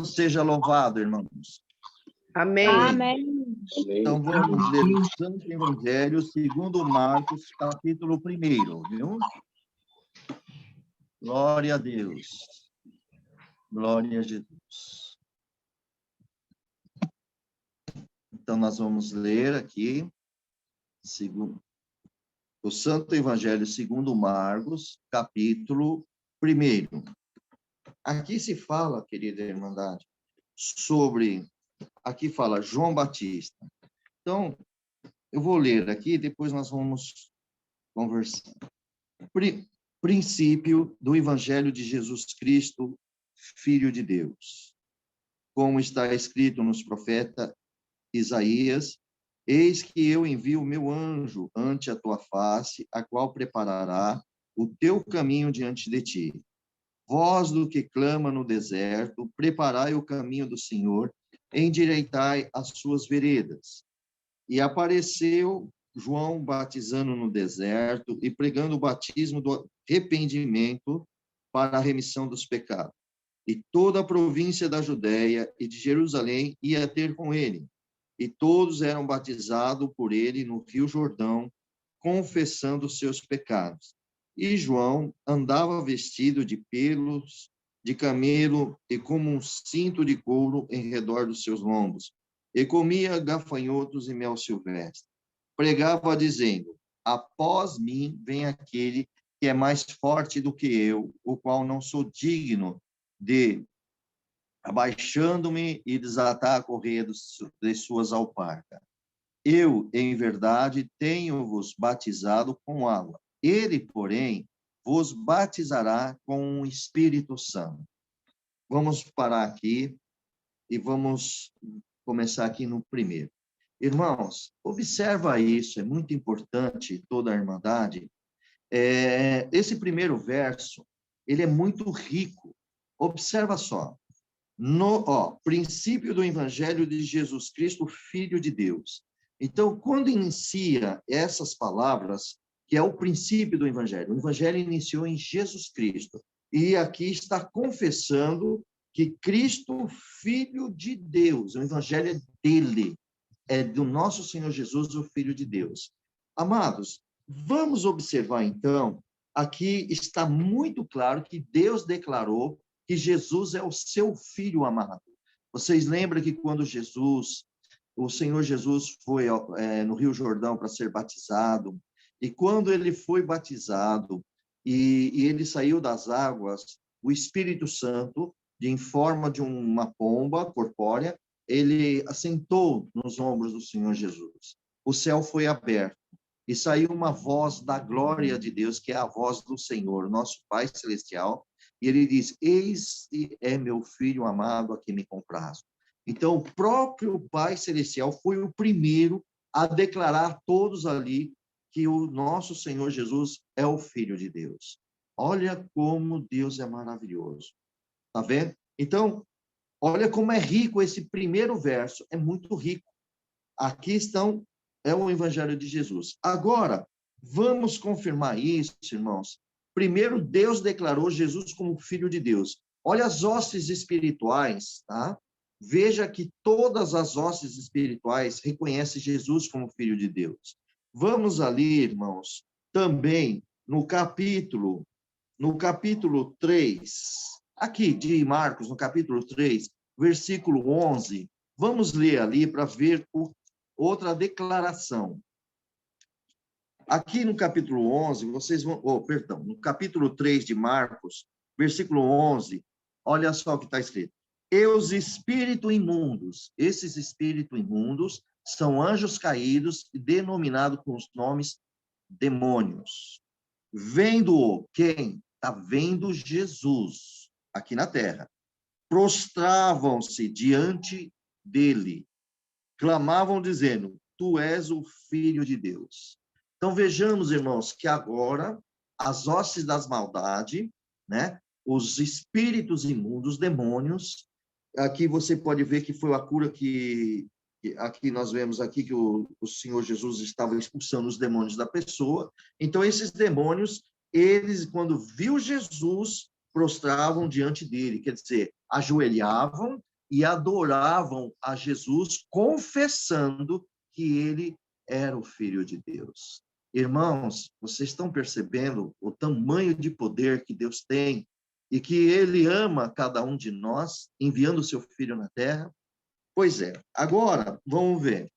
seja louvado, irmãos. Amém. Amém. Então, vamos ler o Santo Evangelho segundo Marcos, capítulo 1, viu? Glória a Deus. Glória a Jesus. Então, nós vamos ler aqui o Santo Evangelho segundo Marcos, capítulo 1. Aqui se fala, querida irmandade, aqui fala João Batista. Então, eu vou ler aqui, depois nós vamos conversar. Princípio do Evangelho de Jesus Cristo, Filho de Deus. Como está escrito nos profetas Isaías, eis que eu envio o meu anjo ante a tua face, a qual preparará o teu caminho diante de ti. Voz do que clama no deserto, preparai o caminho do Senhor, endireitai as suas veredas. E apareceu João batizando no deserto e pregando o batismo do arrependimento para a remissão dos pecados. E toda a província da Judéia e de Jerusalém ia ter com ele. E todos eram batizados por ele no Rio Jordão, confessando os seus pecados. E João andava vestido de pelos de camelo e como um cinto de couro em redor dos seus lombos. E comia gafanhotos e mel silvestre. Pregava dizendo: após mim vem aquele que é mais forte do que eu, o qual não sou digno de, abaixando-me e desatar a correia de suas alparcas. Eu, em verdade, tenho-vos batizado com água. Ele, porém, vos batizará com o Espírito Santo. Vamos parar aqui e vamos começar aqui no primeiro. Irmãos, observa isso, é muito importante, toda a irmandade. Esse primeiro verso, ele é muito rico. Observa só. Princípio do Evangelho de Jesus Cristo, Filho de Deus. Então, quando inicia essas palavras, que é o princípio do Evangelho, o Evangelho iniciou em Jesus Cristo. E aqui está confessando que Cristo, Filho de Deus, o Evangelho é dele, é do nosso Senhor Jesus, o Filho de Deus. Amados, vamos observar então, aqui está muito claro que Deus declarou que Jesus é o seu Filho amado. Vocês lembram que quando o Senhor Jesus foi no Rio Jordão para ser batizado, e quando ele foi batizado, e ele saiu das águas, o Espírito Santo, em forma de uma pomba corpórea, ele assentou nos ombros do Senhor Jesus. O céu foi aberto e saiu uma voz da glória de Deus, que é a voz do Senhor, nosso Pai Celestial, e ele diz: este é meu Filho amado, a quem me comprazo. Então, o próprio Pai Celestial foi o primeiro a declarar a todos ali que o nosso Senhor Jesus é o Filho de Deus. Olha como Deus é maravilhoso. Tá vendo? Então, olha como é rico esse primeiro verso, é muito rico. Aqui é o Evangelho de Jesus. Agora, vamos confirmar isso, irmãos. Primeiro, Deus declarou Jesus como Filho de Deus. Olha as hostes espirituais, tá? Veja que todas as hostes espirituais reconhecem Jesus como Filho de Deus. Vamos ali, irmãos, também no capítulo 3, aqui de Marcos, no capítulo 3, versículo 11, vamos ler ali para ver outra declaração. Aqui no capítulo 11, vocês vão... no capítulo 3 de Marcos, versículo 11, olha só o que está escrito. E os espíritos imundos, esses espíritos imundos são anjos caídos, denominados com os nomes demônios. Vendo quem? Está vendo Jesus aqui na terra. Prostravam-se diante dele. Clamavam dizendo: tu és o Filho de Deus. Então vejamos, irmãos, que agora as hostes das maldades, né? Os espíritos imundos, demônios, aqui você pode ver que foi a cura que aqui nós vemos aqui que o Senhor Jesus estava expulsando os demônios da pessoa. Então esses demônios, eles quando viu Jesus, prostravam diante dele, quer dizer, ajoelhavam e adoravam a Jesus, confessando que ele era o Filho de Deus. Irmãos, vocês estão percebendo o tamanho de poder que Deus tem e que ele ama cada um de nós, enviando o seu Filho na terra? Pois é. Agora, vamos ver.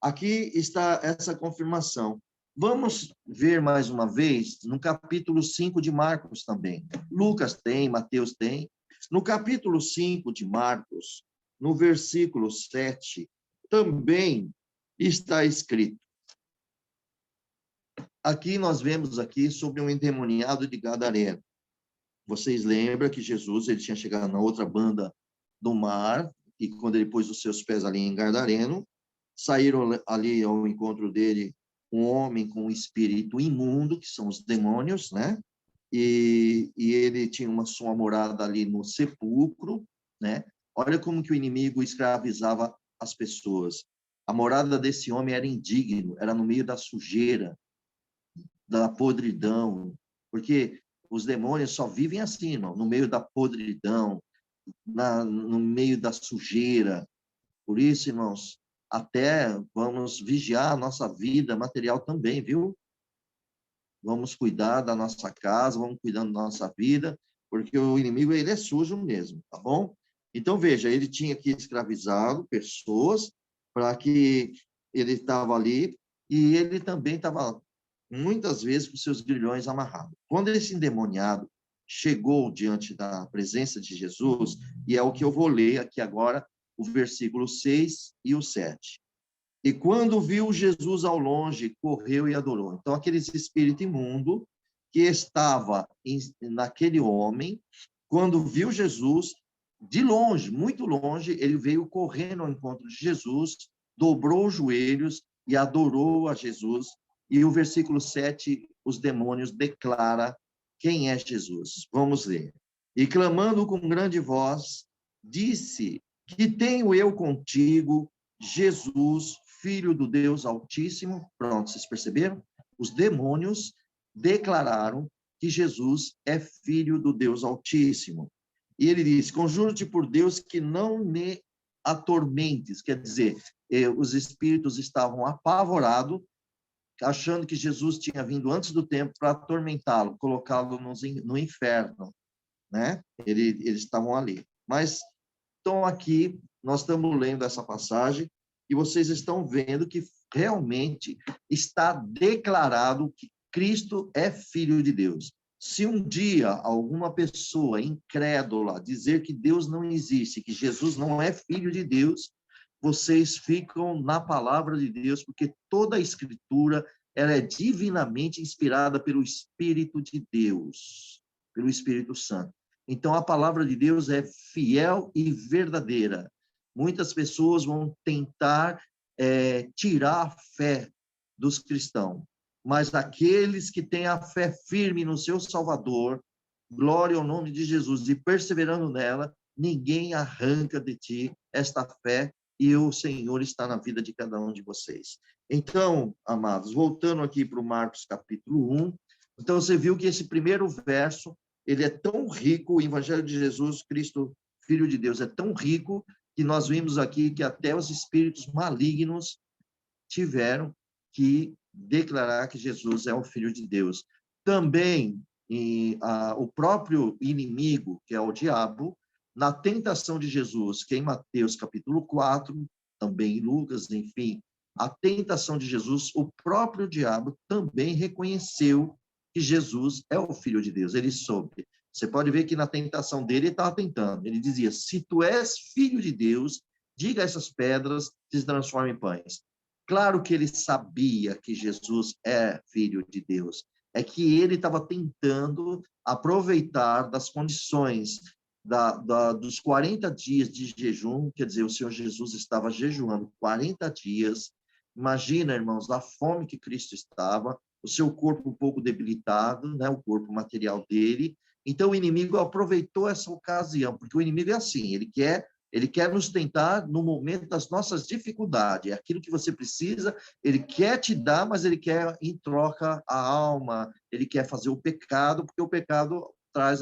Aqui está essa confirmação. Vamos ver mais uma vez no capítulo 5 de Marcos também. Lucas tem, Mateus tem. No capítulo 5 de Marcos, no versículo 7, também está escrito. Aqui nós vemos aqui sobre um endemoniado de Gadareno. Vocês lembram que Jesus ele tinha chegado na outra banda do mar, e quando ele pôs os seus pés ali em Gadareno, saíram ali ao encontro dele um homem com um espírito imundo, que são os demônios, né? E ele tinha sua morada ali no sepulcro, né? Olha como que o inimigo escravizava as pessoas. A morada desse homem era indigno, era no meio da sujeira, da podridão, porque os demônios só vivem assim, irmão, no meio da podridão, no meio da sujeira. Por isso, irmãos, até vamos vigiar a nossa vida material também, viu? Vamos cuidar da nossa casa, vamos cuidar da nossa vida, porque o inimigo, ele é sujo mesmo, tá bom? Então, veja, ele tinha que escravizado pessoas para que ele estava ali, e ele também estava, muitas vezes, com seus grilhões amarrados. Quando esse endemoniado chegou diante da presença de Jesus, e é o que eu vou ler aqui agora, o versículo 6 e o 7. E quando viu Jesus ao longe, correu e adorou. Então, aquele espírito imundo que estava naquele homem, quando viu Jesus, de longe, muito longe, ele veio correndo ao encontro de Jesus, dobrou os joelhos e adorou a Jesus. E o versículo 7, os demônios declara quem é Jesus. Vamos ler. E clamando com grande voz, disse: que tenho eu contigo, Jesus, Filho do Deus Altíssimo? Pronto, vocês perceberam? Os demônios declararam que Jesus é Filho do Deus Altíssimo. E ele diz: conjuro-te por Deus que não me atormentes. Quer dizer, os espíritos estavam apavorados, achando que Jesus tinha vindo antes do tempo para atormentá-lo, colocá-lo no inferno, né? Eles estavam ali. Mas, então, aqui, nós estamos lendo essa passagem e vocês estão vendo que realmente está declarado que Cristo é Filho de Deus. Se um dia alguma pessoa incrédula dizer que Deus não existe, que Jesus não é Filho de Deus, vocês ficam na palavra de Deus, porque toda a Escritura ela é divinamente inspirada pelo Espírito de Deus, pelo Espírito Santo. Então, a palavra de Deus é fiel e verdadeira. Muitas pessoas vão tentar tirar a fé dos cristãos, mas aqueles que têm a fé firme no seu Salvador, glória ao nome de Jesus, e perseverando nela, ninguém arranca de ti esta fé, e o Senhor está na vida de cada um de vocês. Então, amados, voltando aqui para o Marcos capítulo 1, então você viu que esse primeiro verso, ele é tão rico, o Evangelho de Jesus Cristo, Filho de Deus, é tão rico, que nós vimos aqui que até os espíritos malignos tiveram que declarar que Jesus é o Filho de Deus. Também, o próprio inimigo, que é o diabo, na tentação de Jesus, que é em Mateus capítulo 4, também em Lucas, enfim, a tentação de Jesus, o próprio diabo também reconheceu que Jesus é o Filho de Deus, ele soube. Você pode ver que na tentação dele, ele estava tentando. Ele dizia: se tu és Filho de Deus, diga a essas pedras que se transformem em pães. Claro que ele sabia que Jesus é Filho de Deus. É que ele estava tentando aproveitar das condições dos 40 dias de jejum, quer dizer, o Senhor Jesus estava jejuando 40 dias. Imagina, irmãos, a fome que Cristo estava, o seu corpo um pouco debilitado, né, o corpo material dele. Então, o inimigo aproveitou essa ocasião, porque o inimigo é assim, ele quer nos tentar no momento das nossas dificuldades. É aquilo que você precisa, ele quer te dar, mas ele quer, em troca, a alma, ele quer fazer o pecado, porque o pecado traz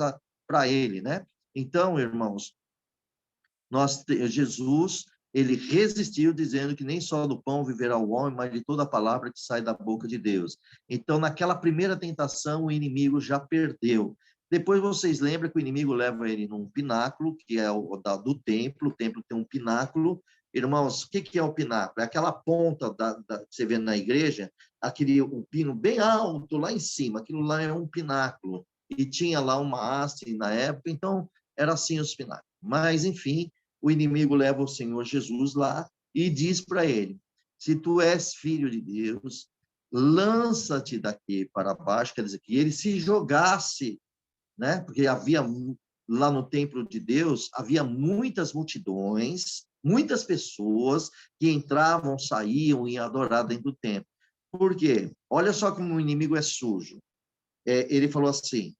para ele, né? Então, irmãos, Jesus, ele resistiu dizendo que nem só do pão viverá o homem, mas de toda a palavra que sai da boca de Deus. Então, naquela primeira tentação, o inimigo já perdeu. Depois vocês lembram que o inimigo leva ele num pináculo, que é do templo. O templo tem um pináculo. Irmãos, o que é o pináculo? É aquela ponta que você vê na igreja, um pino bem alto lá em cima. Aquilo lá é um pináculo. E tinha lá uma haste na época, então era assim os pináculos. Mas, enfim, o inimigo leva o Senhor Jesus lá e diz para ele: se tu és filho de Deus, lança-te daqui para baixo. Quer dizer, que ele se jogasse, né? Porque havia lá no templo de Deus, havia muitas multidões, muitas pessoas que entravam, saíam e adoravam dentro do templo. Por quê? Olha só como o inimigo é sujo. Ele falou assim: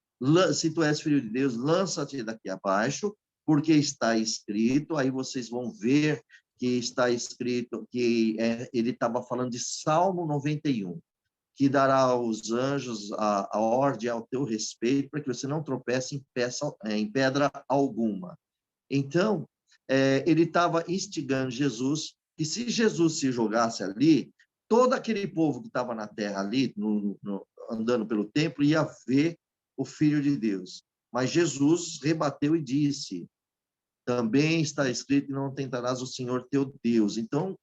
se tu és filho de Deus, lança-te daqui abaixo, porque está escrito. Aí vocês vão ver que está escrito que ele estava falando de Salmo 91, que dará aos anjos a ordem ao teu respeito, para que você não tropece em pedra alguma. Então, ele estava instigando Jesus, que se Jesus se jogasse ali, todo aquele povo que estava na terra ali, andando pelo templo, ia ver o Filho de Deus. Mas Jesus rebateu e disse: também está escrito, não tentarás o Senhor teu Deus. Então,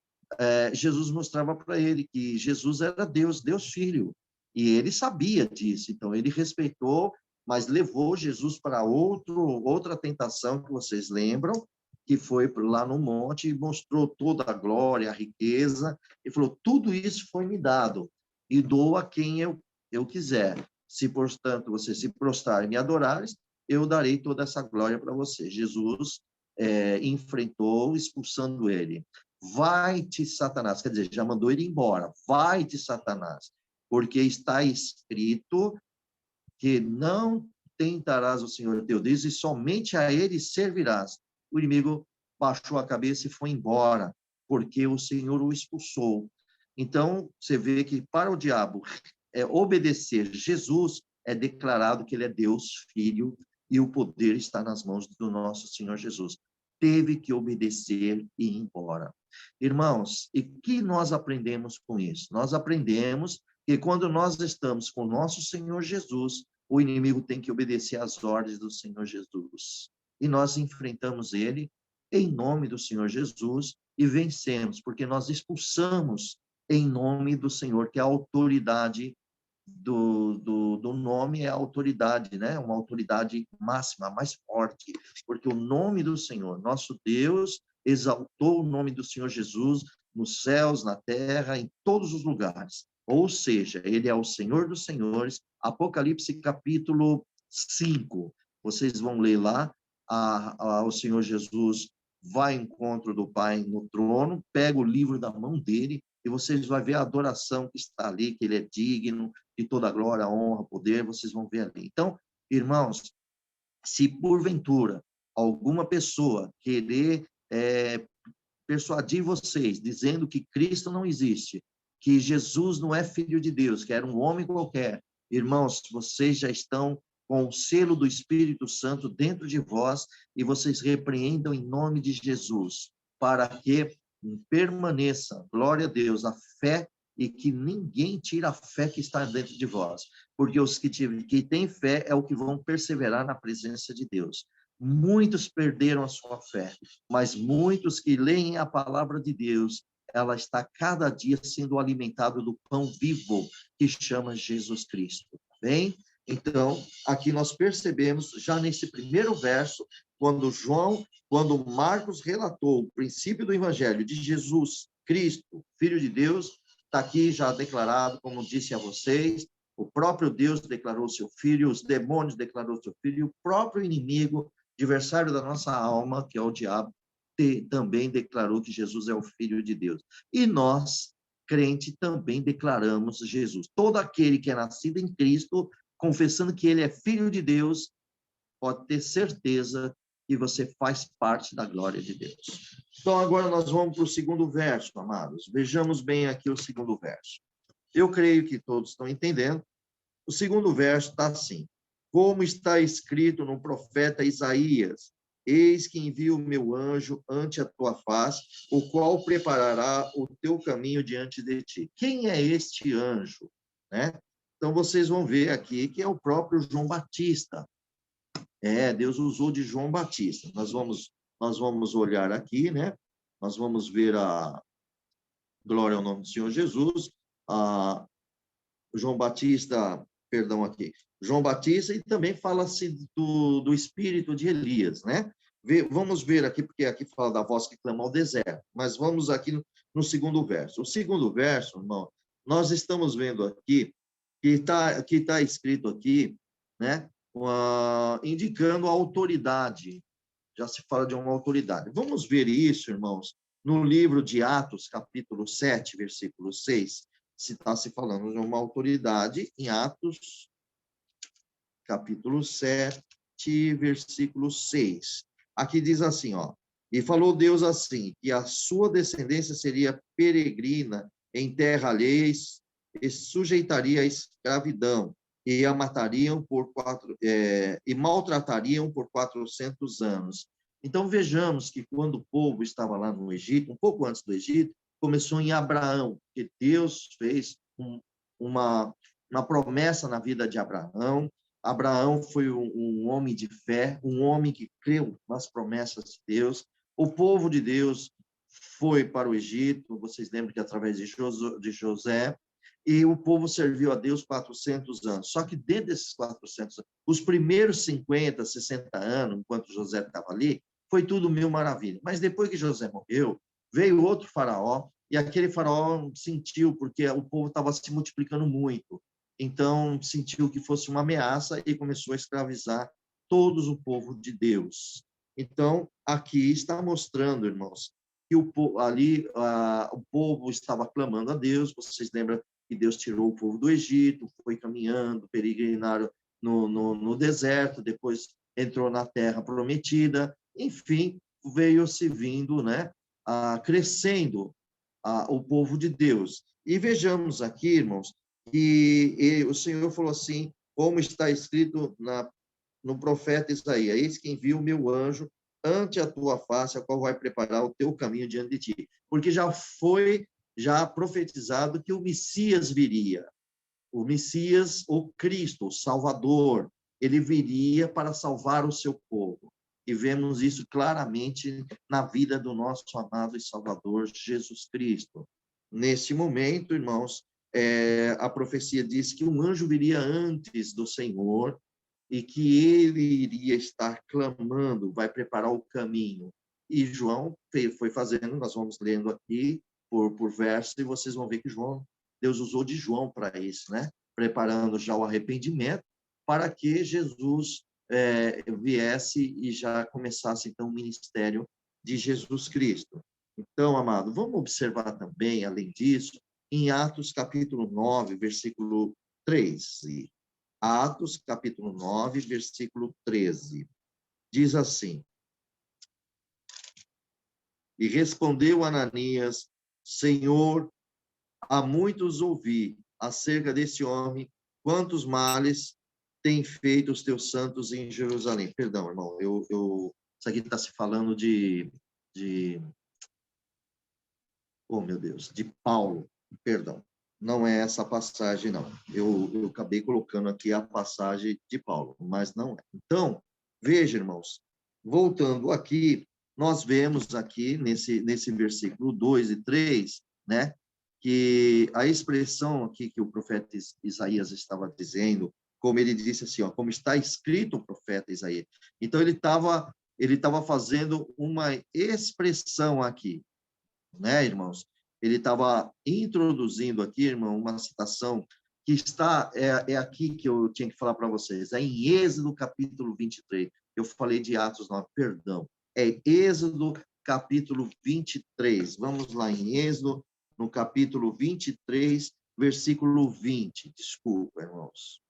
Jesus mostrava para ele que Jesus era Deus, Deus Filho. E ele sabia disso. Então, ele respeitou, mas levou Jesus para outra tentação que vocês lembram, que foi lá no monte e mostrou toda a glória, a riqueza, e falou: tudo isso foi me dado, e dou a quem eu quiser. Se, portanto, você se prostrar e me adorares, eu darei toda essa glória para você. Jesus enfrentou, expulsando ele. Vai-te, Satanás. Quer dizer, já mandou ele embora. Vai-te, Satanás, porque está escrito que não tentarás o Senhor teu Deus e somente a ele servirás. O inimigo baixou a cabeça e foi embora, porque o Senhor o expulsou. Então, você vê que para o diabo obedecer Jesus, é declarado que ele é Deus Filho, e o poder está nas mãos do nosso Senhor Jesus. Teve que obedecer e ir embora. Irmãos, e que nós aprendemos com isso? Nós aprendemos que quando nós estamos com o nosso Senhor Jesus, o inimigo tem que obedecer às ordens do Senhor Jesus. E nós enfrentamos ele em nome do Senhor Jesus e vencemos, porque nós expulsamos em nome do Senhor, que é a autoridade do nome, é a autoridade, né? Uma autoridade máxima, mais forte, porque o nome do Senhor, nosso Deus, exaltou o nome do Senhor Jesus nos céus, na terra, em todos os lugares. Ou seja, ele é o Senhor dos senhores. Apocalipse capítulo 5. Vocês vão ler lá, o Senhor Jesus vai ao encontro do Pai no trono, pega o livro da mão dele, e vocês vão ver a adoração que está ali, que ele é digno de toda a glória, honra, poder, vocês vão ver ali. Então, irmãos, se porventura alguma pessoa querer persuadir vocês, dizendo que Cristo não existe, que Jesus não é filho de Deus, que era um homem qualquer, irmãos, vocês já estão com o selo do Espírito Santo dentro de vós, e vocês repreendam em nome de Jesus, para que permaneça, glória a Deus, a fé, e que ninguém tire a fé que está dentro de vós, porque os que têm fé é o que vão perseverar na presença de Deus. Muitos perderam a sua fé, mas muitos que leem a palavra de Deus, ela está cada dia sendo alimentada do pão vivo que chama Jesus Cristo, tá bem? Então, aqui nós percebemos, já nesse primeiro verso, quando Marcos relatou o princípio do evangelho de Jesus Cristo, Filho de Deus, está aqui já declarado, como disse a vocês, o próprio Deus declarou seu Filho, os demônios declarou seu Filho, e o próprio inimigo, adversário da nossa alma, que é o diabo, também declarou que Jesus é o Filho de Deus. E nós, crente, também declaramos Jesus. Todo aquele que é nascido em Cristo, confessando que ele é Filho de Deus, pode ter certeza que você faz parte da glória de Deus. Então, agora nós vamos para o segundo verso, amados. Vejamos bem aqui o segundo verso. Eu creio que todos estão entendendo. O segundo verso está assim: como está escrito no profeta Isaías: eis que envio o meu anjo ante a tua face, o qual preparará o teu caminho diante de ti. Quem é este anjo? Né? Então, vocês vão ver aqui que é o próprio João Batista. Deus usou de João Batista. Nós vamos olhar aqui, né? Nós vamos ver a glória ao nome do Senhor Jesus, a João Batista, perdão aqui, João Batista, e também fala-se do espírito de Elias, né? Vamos ver aqui, porque aqui fala da voz que clama ao deserto, mas vamos aqui no segundo verso. O segundo verso, irmão, nós estamos vendo aqui que tá escrito aqui, né? Indicando a autoridade. Já se fala de uma autoridade. Vamos ver isso, irmãos, no livro de Atos, capítulo 7, versículo 6. Se está se falando de uma autoridade em Atos, capítulo 7, versículo 6. Aqui diz assim, ó: e falou Deus assim, que a sua descendência seria peregrina em terra alheia e sujeitaria à escravidão, e a matariam e maltratariam por 400 anos. Então, vejamos que quando o povo estava lá no Egito, um pouco antes do Egito, começou em Abraão, que Deus fez uma promessa na vida de Abraão. Abraão foi um homem de fé, um homem que creu nas promessas de Deus. O povo de Deus foi para o Egito, vocês lembram que através de José, e o povo serviu a Deus 400 anos. Só que dentro desses 400 anos, os primeiros 50, 60 anos, enquanto José estava ali, foi tudo mil maravilha. Mas depois que José morreu, veio outro faraó, e aquele faraó sentiu, porque o povo estava se multiplicando muito. Então, sentiu que fosse uma ameaça e começou a escravizar todos o povo de Deus. Então, aqui está mostrando, irmãos, que o povo estava clamando a Deus. Vocês lembram que Deus tirou o povo do Egito, foi caminhando, peregrinaram no deserto, depois entrou na terra prometida, enfim, veio se vindo, né, crescendo o povo de Deus. E vejamos aqui, irmãos, que o Senhor falou assim, como está escrito no profeta Isaías: eis que envio o meu anjo ante a tua face, a qual vai preparar o teu caminho diante de ti. Porque já profetizado que o Messias viria. O Messias, o Cristo, o Salvador, ele viria para salvar o seu povo. E vemos isso claramente na vida do nosso amado e Salvador Jesus Cristo. Nesse momento, irmãos, a profecia diz que um anjo viria antes do Senhor e que ele iria estar clamando, vai preparar o caminho. E João foi fazendo, nós vamos lendo aqui por verso, e vocês vão ver que Deus usou de João para isso, né? Preparando já o arrependimento para que Jesus viesse e já começasse, então, o ministério de Jesus Cristo. Então, amado, vamos observar também, além disso, em Atos, capítulo 9, versículo 13. Atos, capítulo 9, versículo 13. Diz assim: e respondeu Ananias: Senhor, há muitos ouvi acerca desse homem, quantos males têm feito os teus santos em Jerusalém. Perdão, irmão, isso aqui está se falando oh, meu Deus, de Paulo, perdão. Não é essa passagem, não. Eu acabei colocando aqui a passagem de Paulo, mas não é. Então, veja, irmãos, voltando aqui, nós vemos aqui, nesse versículo 2 e 3, né, que a expressão aqui que o profeta Isaías estava dizendo, como ele disse assim, ó, como está escrito o profeta Isaías. Então, ele estava fazendo uma expressão aqui, né, irmãos? Ele estava introduzindo aqui, irmão, uma citação que está, aqui que eu tinha que falar para vocês, é em Êxodo capítulo 23. Eu falei de Atos 9, perdão. É Êxodo capítulo 23. Vamos lá em Êxodo, no capítulo 23, versículo 20. Desculpa, irmãos.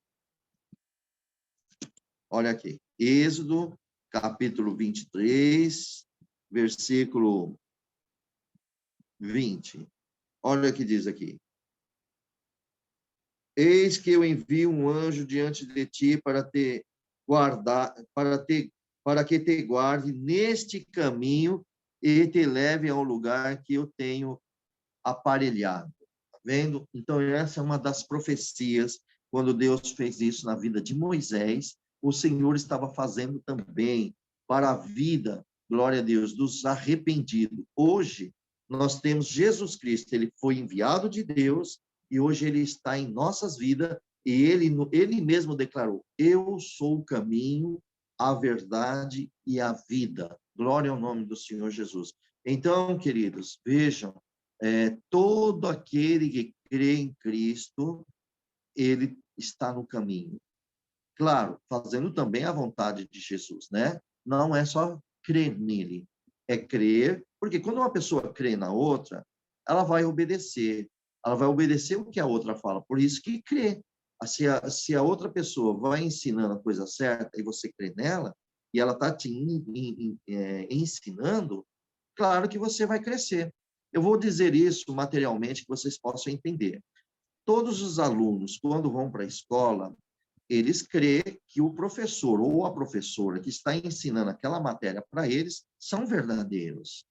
Olha aqui. Êxodo capítulo 23, versículo 20. Olha o que diz aqui. Eis que eu envio um anjo diante de ti para te guardar, para que te guarde neste caminho e te leve ao lugar que eu tenho aparelhado. Tá vendo? Então, essa é uma das profecias, quando Deus fez isso na vida de Moisés, o Senhor estava fazendo também para a vida, glória a Deus, dos arrependidos. Hoje, nós temos Jesus Cristo, ele foi enviado de Deus e hoje ele está em nossas vidas e ele mesmo declarou: eu sou o caminho, a verdade e a vida. Glória ao nome do Senhor Jesus. Então, queridos, vejam, todo aquele que crê em Cristo, ele está no caminho. Claro, fazendo também a vontade de Jesus, né? Não é só crer nele, é crer, porque quando uma pessoa crê na outra, ela vai obedecer o que a outra fala, por isso que crê. Se a outra pessoa vai ensinando a coisa certa e você crê nela, e ela está te ensinando, claro que você vai crescer. Eu vou dizer isso materialmente, que vocês possam entender. Todos os alunos, quando vão para a escola, eles creem que o professor ou a professora que está ensinando aquela matéria para eles são verdadeiros.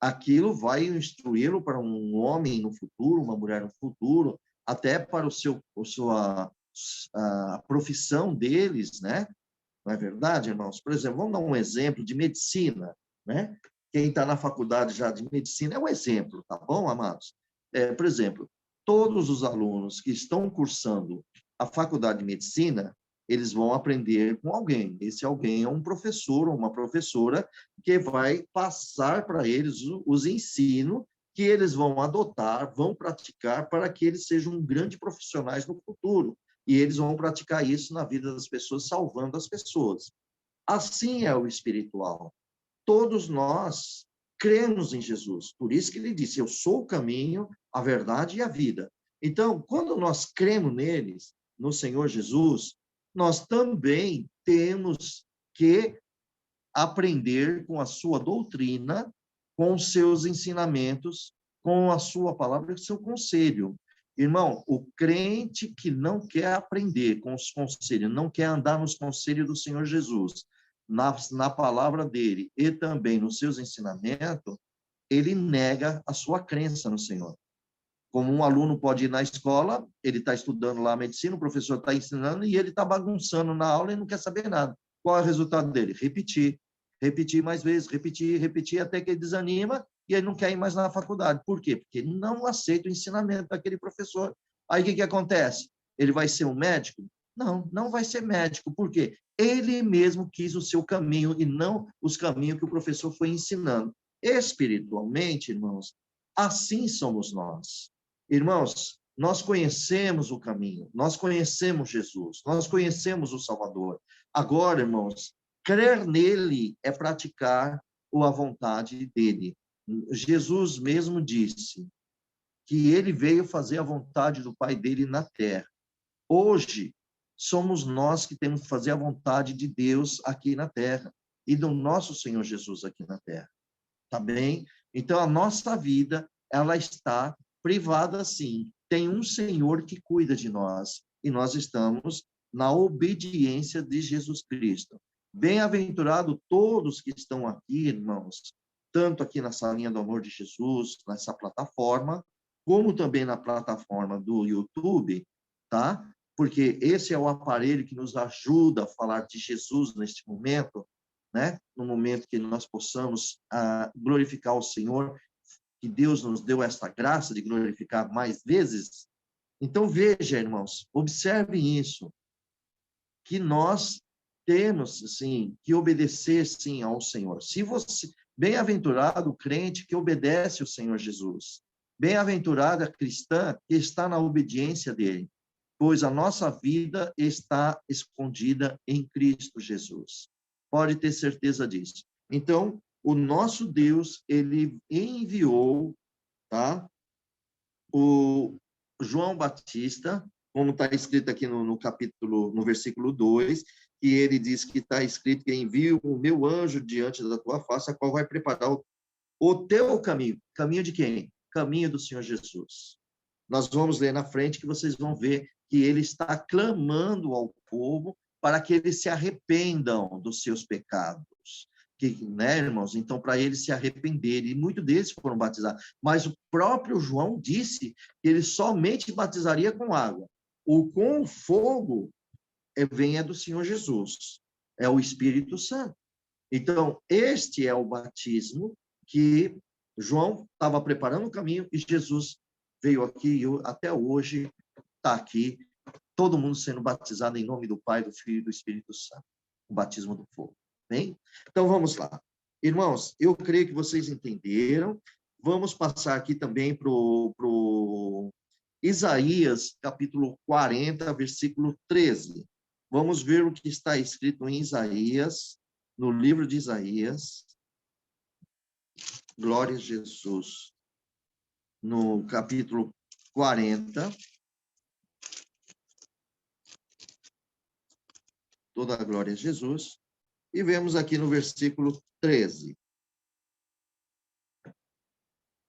Aquilo vai instruí-lo para um homem no futuro, uma mulher no futuro, até para a profissão deles, né? Não é verdade, irmãos? Por exemplo, vamos dar um exemplo de medicina, né? Quem está na faculdade já de medicina é um exemplo, tá bom, amados? Por exemplo, todos os alunos que estão cursando a faculdade de medicina, eles vão aprender com alguém. Esse alguém é um professor ou uma professora que vai passar para eles os ensinos que eles vão adotar, vão praticar para que eles sejam grandes profissionais no futuro. E eles vão praticar isso na vida das pessoas, salvando as pessoas. Assim é o espiritual. Todos nós cremos em Jesus. Por isso que ele disse: eu sou o caminho, a verdade e a vida. Então, quando nós cremos neles, no Senhor Jesus, nós também temos que aprender com a sua doutrina, com os seus ensinamentos, com a sua palavra e o seu conselho. Irmão, o crente que não quer aprender com os conselhos, não quer andar nos conselhos do Senhor Jesus, na palavra dele e também nos seus ensinamentos, ele nega a sua crença no Senhor. Como um aluno pode ir na escola, ele está estudando lá a medicina, o professor está ensinando e ele está bagunçando na aula e não quer saber nada. Qual é o resultado dele? Repetir mais vezes, repetir, até que ele desanima e ele não quer ir mais na faculdade. Por quê? Porque ele não aceita o ensinamento daquele professor. Aí o que acontece? Ele vai ser um médico? Não, não vai ser médico. Por quê? Ele mesmo quis o seu caminho e não os caminhos que o professor foi ensinando. Espiritualmente, irmãos, assim somos nós. Irmãos, nós conhecemos o caminho, nós conhecemos Jesus, nós conhecemos o Salvador. Agora, irmãos, crer nele é praticar a vontade dele. Jesus mesmo disse que ele veio fazer a vontade do Pai dele na terra. Hoje, somos nós que temos que fazer a vontade de Deus aqui na terra e do nosso Senhor Jesus aqui na terra. Tá bem? Então, a nossa vida, ela está privada, sim. Tem um Senhor que cuida de nós e nós estamos na obediência de Jesus Cristo. Bem-aventurado todos que estão aqui, irmãos, tanto aqui na Salinha do Amor de Jesus, nessa plataforma, como também na plataforma do YouTube, tá? Porque esse é o aparelho que nos ajuda a falar de Jesus neste momento, né? No momento que nós possamos glorificar o Senhor, que Deus nos deu esta graça de glorificar mais vezes. Então, veja, irmãos, observem isso, que nós temos, sim, que obedecer, sim, ao Senhor. Se você, bem-aventurado o crente que obedece o Senhor Jesus. Bem-aventurada a cristã que está na obediência dele, pois a nossa vida está escondida em Cristo Jesus. Pode ter certeza disso. Então, o nosso Deus, ele enviou, tá? O João Batista, como está escrito aqui no capítulo, no versículo 2, que ele diz que está escrito que envio o meu anjo diante da tua face, a qual vai preparar o teu caminho. Caminho de quem? Caminho do Senhor Jesus. Nós vamos ler na frente que vocês vão ver que ele está clamando ao povo para que eles se arrependam dos seus pecados. Né, irmãos? Então, para eles se arrependerem, e muitos deles foram batizados. Mas o próprio João disse que ele somente batizaria com água. O com fogo vem do Senhor Jesus, é o Espírito Santo. Então, este é o batismo que João estava preparando o caminho e Jesus veio aqui e até hoje está aqui, todo mundo sendo batizado em nome do Pai, do Filho e do Espírito Santo. O batismo do fogo. Bem? Então, vamos lá. Irmãos, eu creio que vocês entenderam. Vamos passar aqui também para o Isaías, capítulo 40, versículo 13. Vamos ver o que está escrito em Isaías, no livro de Isaías. Glória a Jesus. No capítulo 40. Toda a glória a Jesus. E vemos aqui no versículo 13.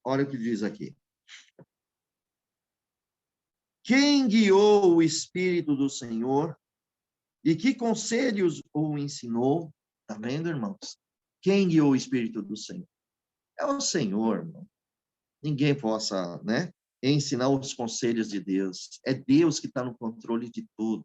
Olha o que diz aqui. Quem guiou o Espírito do Senhor e que conselhos o ensinou? Está vendo, irmãos? Quem guiou o Espírito do Senhor? É o Senhor, irmão. Ninguém possa, né, ensinar os conselhos de Deus. É Deus que está no controle de tudo.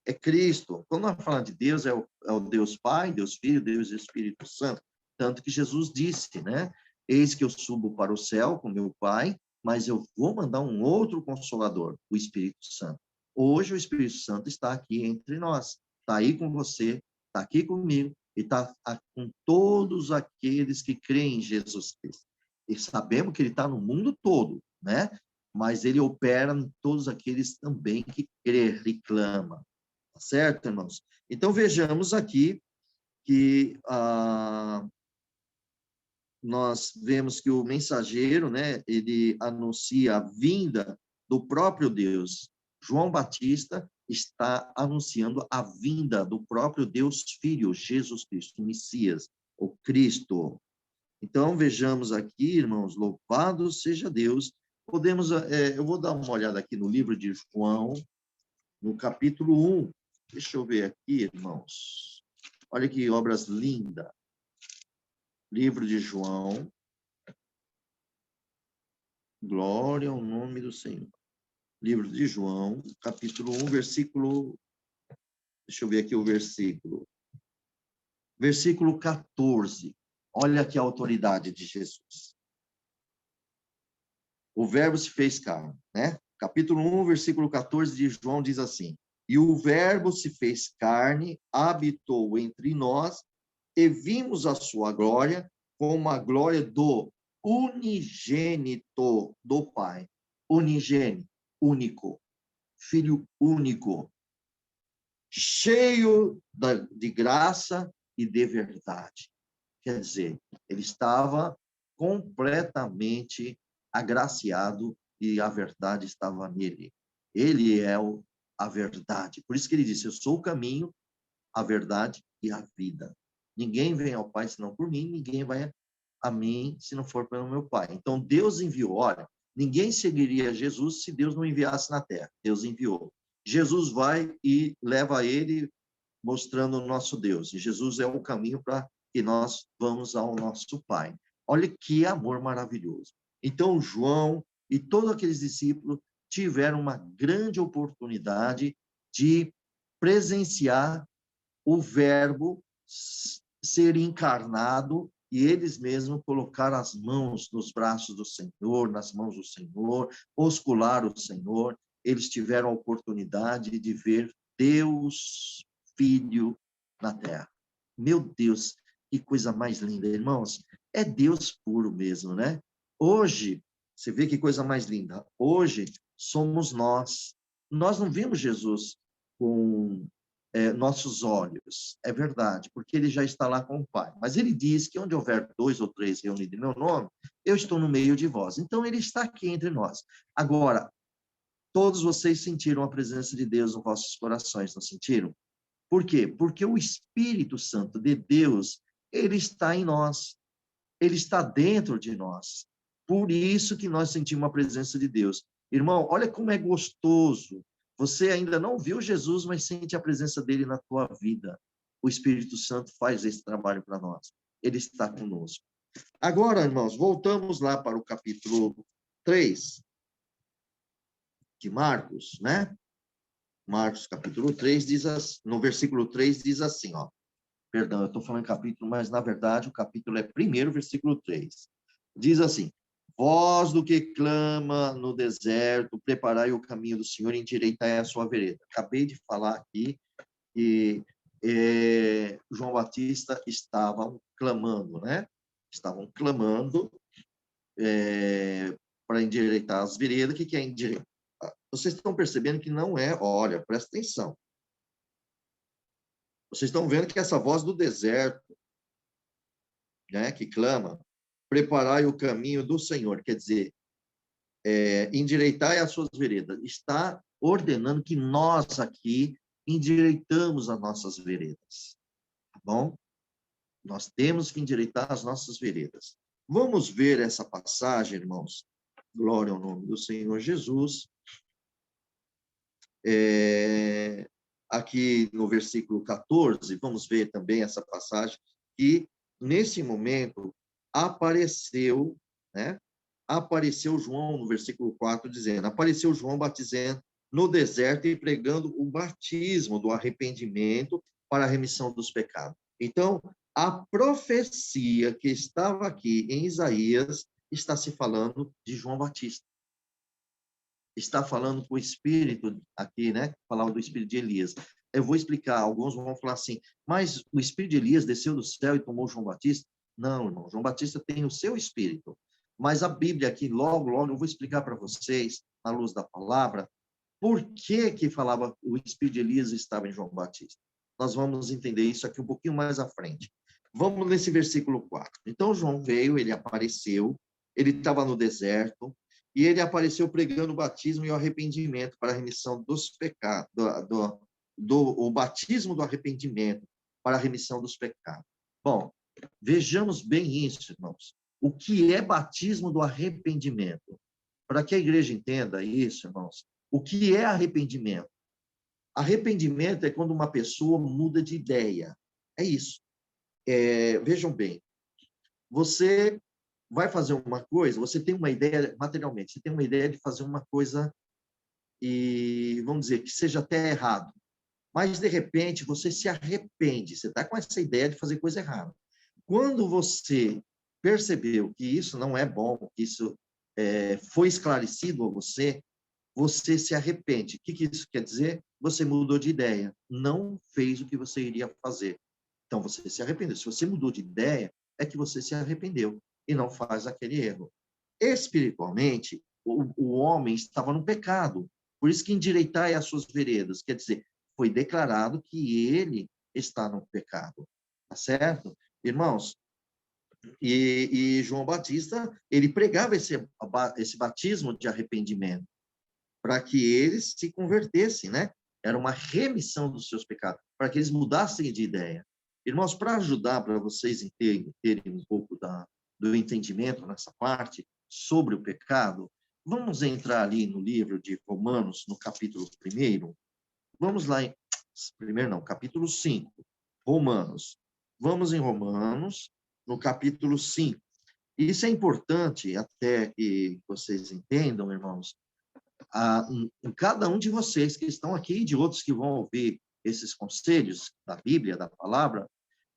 É Cristo. Quando nós falamos de Deus, é o Deus Pai, Deus Filho, Deus Espírito Santo. Tanto que Jesus disse, né? Eis que eu subo para o céu com meu Pai, mas eu vou mandar um outro Consolador, o Espírito Santo. Hoje o Espírito Santo está aqui entre nós. Está aí com você, está aqui comigo, e está com todos aqueles que creem em Jesus Cristo. E sabemos que ele está no mundo todo, né? Mas ele opera em todos aqueles também que crê e clama. Certo, irmãos? Então, vejamos aqui que nós vemos que o mensageiro, né, ele anuncia a vinda do próprio Deus. João Batista está anunciando a vinda do próprio Deus Filho, Jesus Cristo, o Messias, o Cristo. Então, vejamos aqui, irmãos, louvado seja Deus. Podemos, eu vou dar uma olhada aqui no livro de João, no capítulo 1. Deixa eu ver aqui, irmãos. Olha que obras lindas. Livro de João. Glória ao nome do Senhor. Livro de João, capítulo 1, versículo... Deixa eu ver aqui o versículo. Versículo 14. Olha aqui a autoridade de Jesus. O verbo se fez carne, né? Capítulo 1, versículo 14 de João diz assim: E o verbo se fez carne, habitou entre nós, e vimos a sua glória, como a glória do unigênito do Pai. Unigênito, único, filho único, cheio de graça e de verdade. Quer dizer, ele estava completamente agraciado e a verdade estava nele. Ele é a verdade. Por isso que ele disse, eu sou o caminho, a verdade e a vida. Ninguém vem ao Pai senão por mim, ninguém vai a mim se não for pelo meu Pai. Então, Deus enviou. Olha, ninguém seguiria Jesus se Deus não enviasse na terra. Deus enviou. Jesus vai e leva ele mostrando o nosso Deus. E Jesus é o caminho para que nós vamos ao nosso Pai. Olha que amor maravilhoso. Então, João e todos aqueles discípulos tiveram uma grande oportunidade de presenciar o Verbo ser encarnado e eles mesmos colocaram as mãos nos braços do Senhor, nas mãos do Senhor, oscular o Senhor. Eles tiveram a oportunidade de ver Deus Filho na terra. Meu Deus, que coisa mais linda, irmãos. É Deus puro mesmo, né? Hoje, você vê que coisa mais linda. Hoje, somos nós. Nós não vimos Jesus com nossos olhos. É verdade, porque ele já está lá com o Pai. Mas ele diz que onde houver 2 ou 3 reunidos em meu nome, eu estou no meio de vós. Então, ele está aqui entre nós. Agora, todos vocês sentiram a presença de Deus nos vossos corações, não sentiram? Por quê? Porque o Espírito Santo de Deus, ele está em nós. Ele está dentro de nós. Por isso que nós sentimos a presença de Deus. Irmão, olha como é gostoso Você ainda não viu Jesus, mas sente a presença dele na tua vida. O Espírito Santo faz esse trabalho para nós. Ele está conosco. Agora, irmãos, voltamos lá para o capítulo 3 de Marcos, né? Marcos, capítulo 3, no versículo 3, diz assim, ó. Perdão, eu estou falando capítulo, mas, na verdade, o capítulo é 1º, versículo 3. Diz assim, voz do que clama no deserto, preparai o caminho do Senhor, endireitai a sua vereda. Acabei de falar aqui que João Batista estavam clamando, né? Estavam clamando para endireitar as veredas. O que é endireitar? Vocês estão percebendo que não é, olha, presta atenção. Vocês estão vendo que essa voz do deserto, né, que clama, preparai o caminho do Senhor, quer dizer, endireitai as suas veredas. Está ordenando que nós aqui endireitamos as nossas veredas. Tá bom? Nós temos que endireitar as nossas veredas. Vamos ver essa passagem, irmãos. Glória ao nome do Senhor Jesus. Aqui no versículo 14, vamos ver também essa passagem, que nesse momento apareceu, né? Apareceu João, no versículo 4, dizendo, apareceu João batizando no deserto e pregando o batismo do arrependimento para a remissão dos pecados. Então, a profecia que estava aqui em Isaías está se falando de João Batista. Está falando com o Espírito aqui, né? Falava do Espírito de Elias. Eu vou explicar, alguns vão falar assim, mas o Espírito de Elias desceu do céu e tomou João Batista? Não, irmão, João Batista tem o seu Espírito. Mas a Bíblia aqui, logo, eu vou explicar para vocês, à luz da palavra, por que falava o Espírito de Elias estava em João Batista. Nós vamos entender isso aqui um pouquinho mais à frente. Vamos nesse versículo 4. Então, João veio, ele apareceu, ele estava no deserto, e ele apareceu pregando o batismo e o arrependimento para a remissão dos pecados, o batismo do arrependimento para a remissão dos pecados. Bom, vejamos bem isso, irmãos. O que é batismo do arrependimento? Para que a igreja entenda isso, irmãos, o que é arrependimento? Arrependimento é quando uma pessoa muda de ideia. É isso. Vejam bem, você vai fazer uma coisa, você tem uma ideia, materialmente, você tem uma ideia de fazer uma coisa e, vamos dizer, que seja até errado. Mas, de repente, você se arrepende, você está com essa ideia de fazer coisa errada. Quando você percebeu que isso não é bom, que isso foi esclarecido a você, você se arrepende. O que isso quer dizer? Você mudou de ideia, não fez o que você iria fazer. Então, você se arrependeu. Se você mudou de ideia, é que você se arrependeu e não faz aquele erro. Espiritualmente, o homem estava no pecado. Por isso que endireitai as suas veredas. Quer dizer, foi declarado que ele está no pecado. Tá certo? Irmãos, e João Batista, ele pregava esse batismo de arrependimento para que eles se convertessem, né? Era uma remissão dos seus pecados, para que eles mudassem de ideia. Irmãos, para ajudar, para vocês terem um pouco do entendimento nessa parte sobre o pecado, vamos entrar ali no livro de Romanos, no capítulo 1. Vamos lá capítulo 5, Romanos. Vamos em Romanos, no capítulo 5. Isso é importante até que vocês entendam, irmãos, em cada um de vocês que estão aqui e de outros que vão ouvir esses conselhos da Bíblia, da palavra,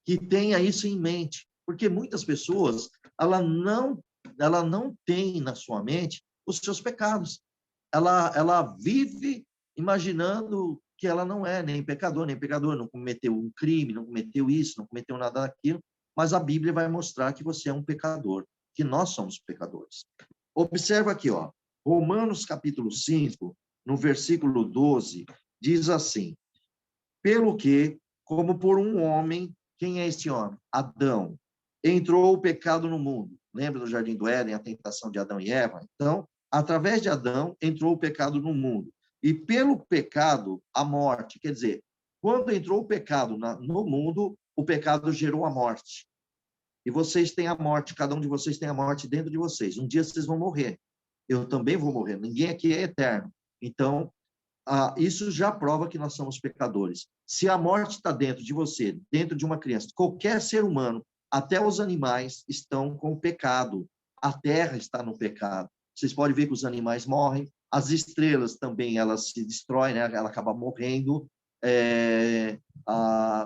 que tenha isso em mente, porque muitas pessoas, ela não tem na sua mente os seus pecados. Ela vive imaginando que ela não é nem pecador, não cometeu um crime, não cometeu isso, não cometeu nada daquilo, mas a Bíblia vai mostrar que você é um pecador, que nós somos pecadores. Observa aqui, ó, Romanos capítulo 5, no versículo 12, diz assim, pelo que, como por um homem, quem é este homem? Adão. Entrou o pecado no mundo. Lembra do Jardim do Éden, a tentação de Adão e Eva? Então, através de Adão, entrou o pecado no mundo. E pelo pecado, a morte. Quer dizer, quando entrou o pecado no mundo, o pecado gerou a morte. E vocês têm a morte, cada um de vocês tem a morte dentro de vocês. Um dia vocês vão morrer. Eu também vou morrer. Ninguém aqui é eterno. Então, isso já prova que nós somos pecadores. Se a morte está dentro de você, dentro de uma criança, qualquer ser humano, até os animais estão com o pecado. A terra está no pecado. Vocês podem ver que os animais morrem, as estrelas também, elas se destroem, né? Ela acaba morrendo.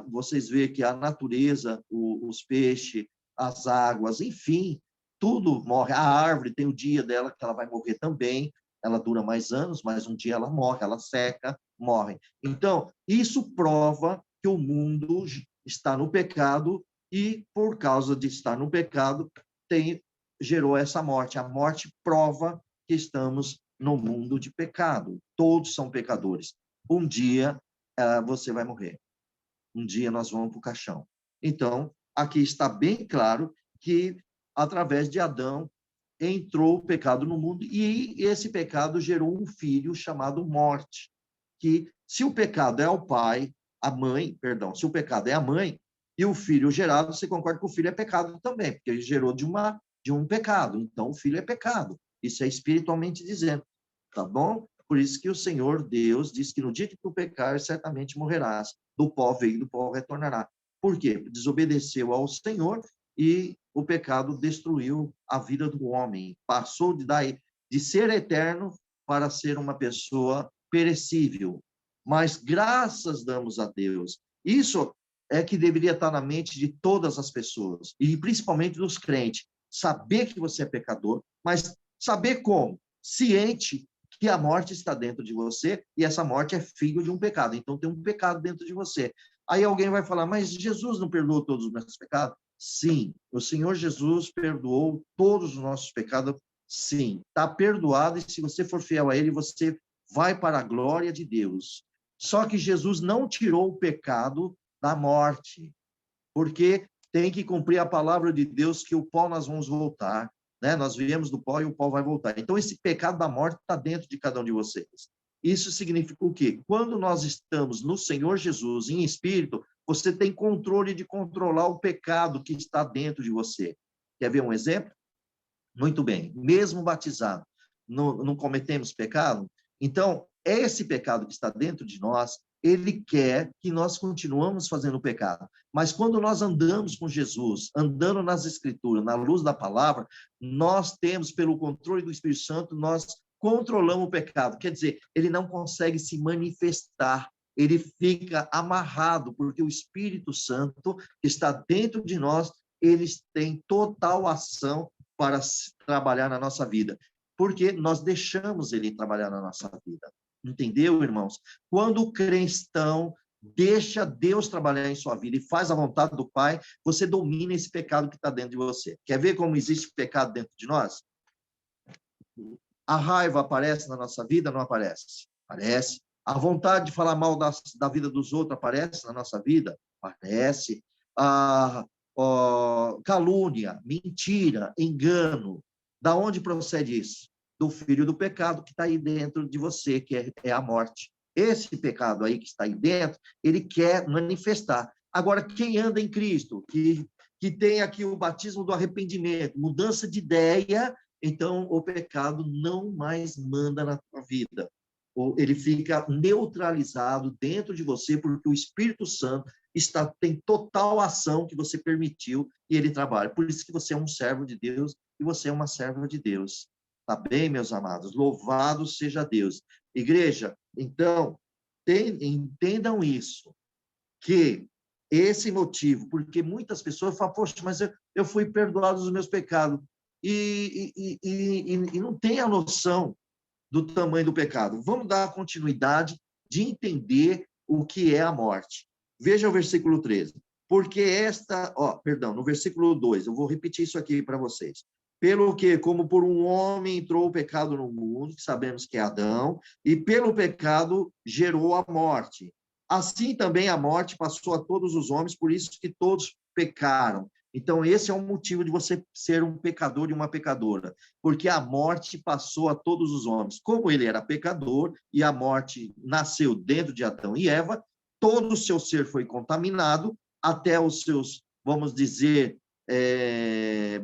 Vocês veem que a natureza, os peixes, as águas, enfim, tudo morre. A árvore tem o dia dela que ela vai morrer também. Ela dura mais anos, mas um dia ela morre, ela seca, morre. Então, isso prova que o mundo está no pecado e, por causa de estar no pecado, gerou essa morte. A morte prova que estamos no mundo de pecado. Todos são pecadores. Um dia você vai morrer. Um dia nós vamos para o caixão. Então, aqui está bem claro que, através de Adão, entrou o pecado no mundo e esse pecado gerou um filho chamado morte. Que, se o pecado é o pai, a mãe, perdão, se o pecado é a mãe e o filho gerado, você concorda que o filho é pecado também, porque ele gerou de um pecado. Então, o filho é pecado. Isso é espiritualmente dizendo, tá bom? Por isso que o Senhor Deus diz que no dia que tu pecar, certamente morrerás. Do pó veio e do pó retornará. Por quê? Desobedeceu ao Senhor e o pecado destruiu a vida do homem. Passou de ser eterno para ser uma pessoa perecível. Mas graças damos a Deus. Isso é que deveria estar na mente de todas as pessoas, e principalmente dos crentes. Saber que você é pecador, mas saber como? Ciente que a morte está dentro de você e essa morte é filho de um pecado. Então tem um pecado dentro de você. Aí alguém vai falar, mas Jesus não perdoou todos os meus pecados? Sim, o Senhor Jesus perdoou todos os nossos pecados. Sim, está perdoado, e se você for fiel a Ele, você vai para a glória de Deus. Só que Jesus não tirou o pecado da morte, porque tem que cumprir a palavra de Deus, que o pó nós vamos voltar, né? Nós viemos do pó e o pó vai voltar. Então, esse pecado da morte está dentro de cada um de vocês. Isso significa o quê? Quando nós estamos no Senhor Jesus, em espírito, você tem controle de controlar o pecado que está dentro de você. Quer ver um exemplo? Muito bem. Mesmo batizado, não cometemos pecado? Então, esse pecado que está dentro de nós, ele quer que nós continuamos fazendo o pecado. Mas quando nós andamos com Jesus, andando nas Escrituras, na luz da palavra, nós temos, pelo controle do Espírito Santo, nós controlamos o pecado. Quer dizer, ele não consegue se manifestar, ele fica amarrado, porque o Espírito Santo que está dentro de nós, eles têm total ação para trabalhar na nossa vida, porque nós deixamos ele trabalhar na nossa vida. Entendeu, irmãos? Quando o cristão deixa Deus trabalhar em sua vida e faz a vontade do Pai, você domina esse pecado que está dentro de você. Quer ver como existe pecado dentro de nós? A raiva aparece na nossa vida, não aparece? Aparece. A vontade de falar mal da vida dos outros aparece na nossa vida? Aparece. A calúnia, mentira, engano. Da onde procede isso? Do filho do pecado que está aí dentro de você, que é a morte. Esse pecado aí que está aí dentro, ele quer manifestar. Agora, quem anda em Cristo, que tem aqui o batismo do arrependimento, mudança de ideia, então o pecado não mais manda na tua vida. Ele fica neutralizado dentro de você, porque o Espírito Santo tem total ação que você permitiu e ele trabalha. Por isso que você é um servo de Deus e você é uma serva de Deus. Tá bem, meus amados? Louvado seja Deus. Igreja, então, entendam isso, que esse motivo, porque muitas pessoas falam, poxa, mas eu fui perdoado dos meus pecados, e não tem a noção do tamanho do pecado. Vamos dar a continuidade de entender o que é a morte. Veja o versículo 13. Porque no versículo 2, eu vou repetir isso aqui para vocês. Pelo que, como por um homem entrou o pecado no mundo, que sabemos que é Adão, e pelo pecado gerou a morte. Assim também a morte passou a todos os homens, por isso que todos pecaram. Então, esse é o motivo de você ser um pecador e uma pecadora, porque a morte passou a todos os homens. Como ele era pecador e a morte nasceu dentro de Adão e Eva, todo o seu ser foi contaminado, até os seus, vamos dizer,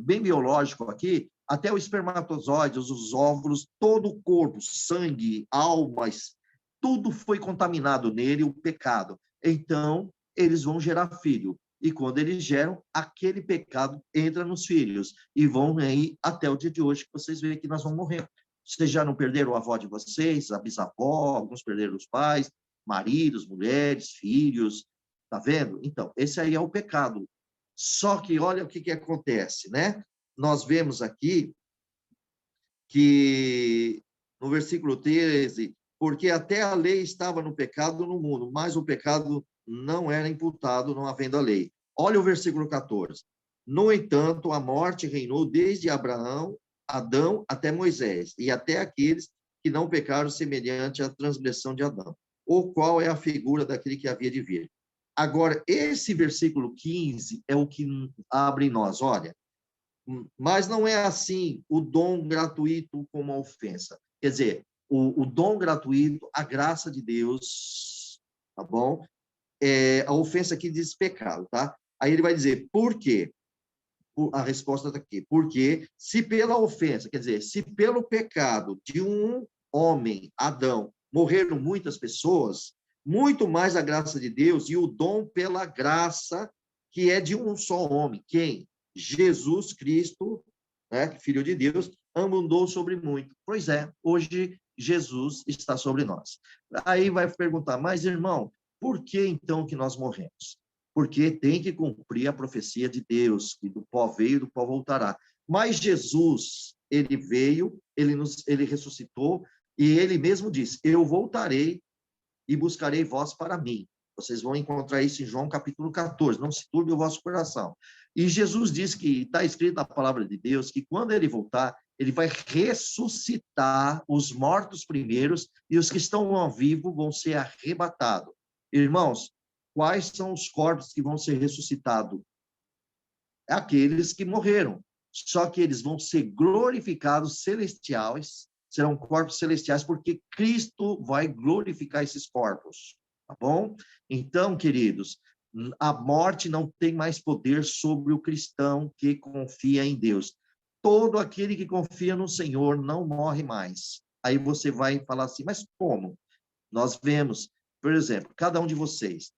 bem biológico aqui, até os espermatozoides, os óvulos, todo o corpo, sangue, almas, tudo foi contaminado nele, o pecado. Então, eles vão gerar filho. E quando eles geram, aquele pecado entra nos filhos. E vão aí até o dia de hoje, que vocês veem que nós vamos morrer. Vocês já não perderam a avó de vocês, a bisavó, alguns perderam os pais, maridos, mulheres, filhos. Tá vendo? Então, esse aí é o pecado. Só que olha o que acontece, né? Nós vemos aqui que no versículo 13, porque até a lei estava no pecado no mundo, mas o pecado não era imputado não havendo a lei. Olha o versículo 14. No entanto, a morte reinou desde Abraão, Adão até Moisés, e até aqueles que não pecaram semelhante à transgressão de Adão, ou qual é a figura daquele que havia de vir. Agora, esse versículo 15 é o que abre em nós, olha, mas não é assim o dom gratuito como a ofensa. Quer dizer, o dom gratuito, a graça de Deus, tá bom? A ofensa aqui diz pecado, tá? Aí ele vai dizer, por quê? A resposta está aqui. Porque se pela ofensa, quer dizer, se pelo pecado de um homem, Adão, morreram muitas pessoas, muito mais a graça de Deus e o dom pela graça que é de um só homem. Quem? Jesus Cristo, né, Filho de Deus, abundou sobre muito. Pois é, hoje Jesus está sobre nós. Aí vai perguntar, mas irmão, por que então que nós morremos? Porque tem que cumprir a profecia de Deus, que do pó veio, do pó voltará. Mas Jesus, ele veio, ele ressuscitou, e ele mesmo disse, eu voltarei e buscarei vós para mim. Vocês vão encontrar isso em João capítulo 14, não se turbe o vosso coração. E Jesus diz que está escrito na palavra de Deus, que quando ele voltar, ele vai ressuscitar os mortos primeiros, e os que estão ao vivo vão ser arrebatados. Irmãos, quais são os corpos que vão ser ressuscitados? Aqueles que morreram. Só que eles vão ser glorificados celestiais, serão corpos celestiais, porque Cristo vai glorificar esses corpos, tá bom? Então, queridos, a morte não tem mais poder sobre o cristão que confia em Deus. Todo aquele que confia no Senhor não morre mais. Aí você vai falar assim, mas como? Nós vemos, por exemplo, cada um de vocês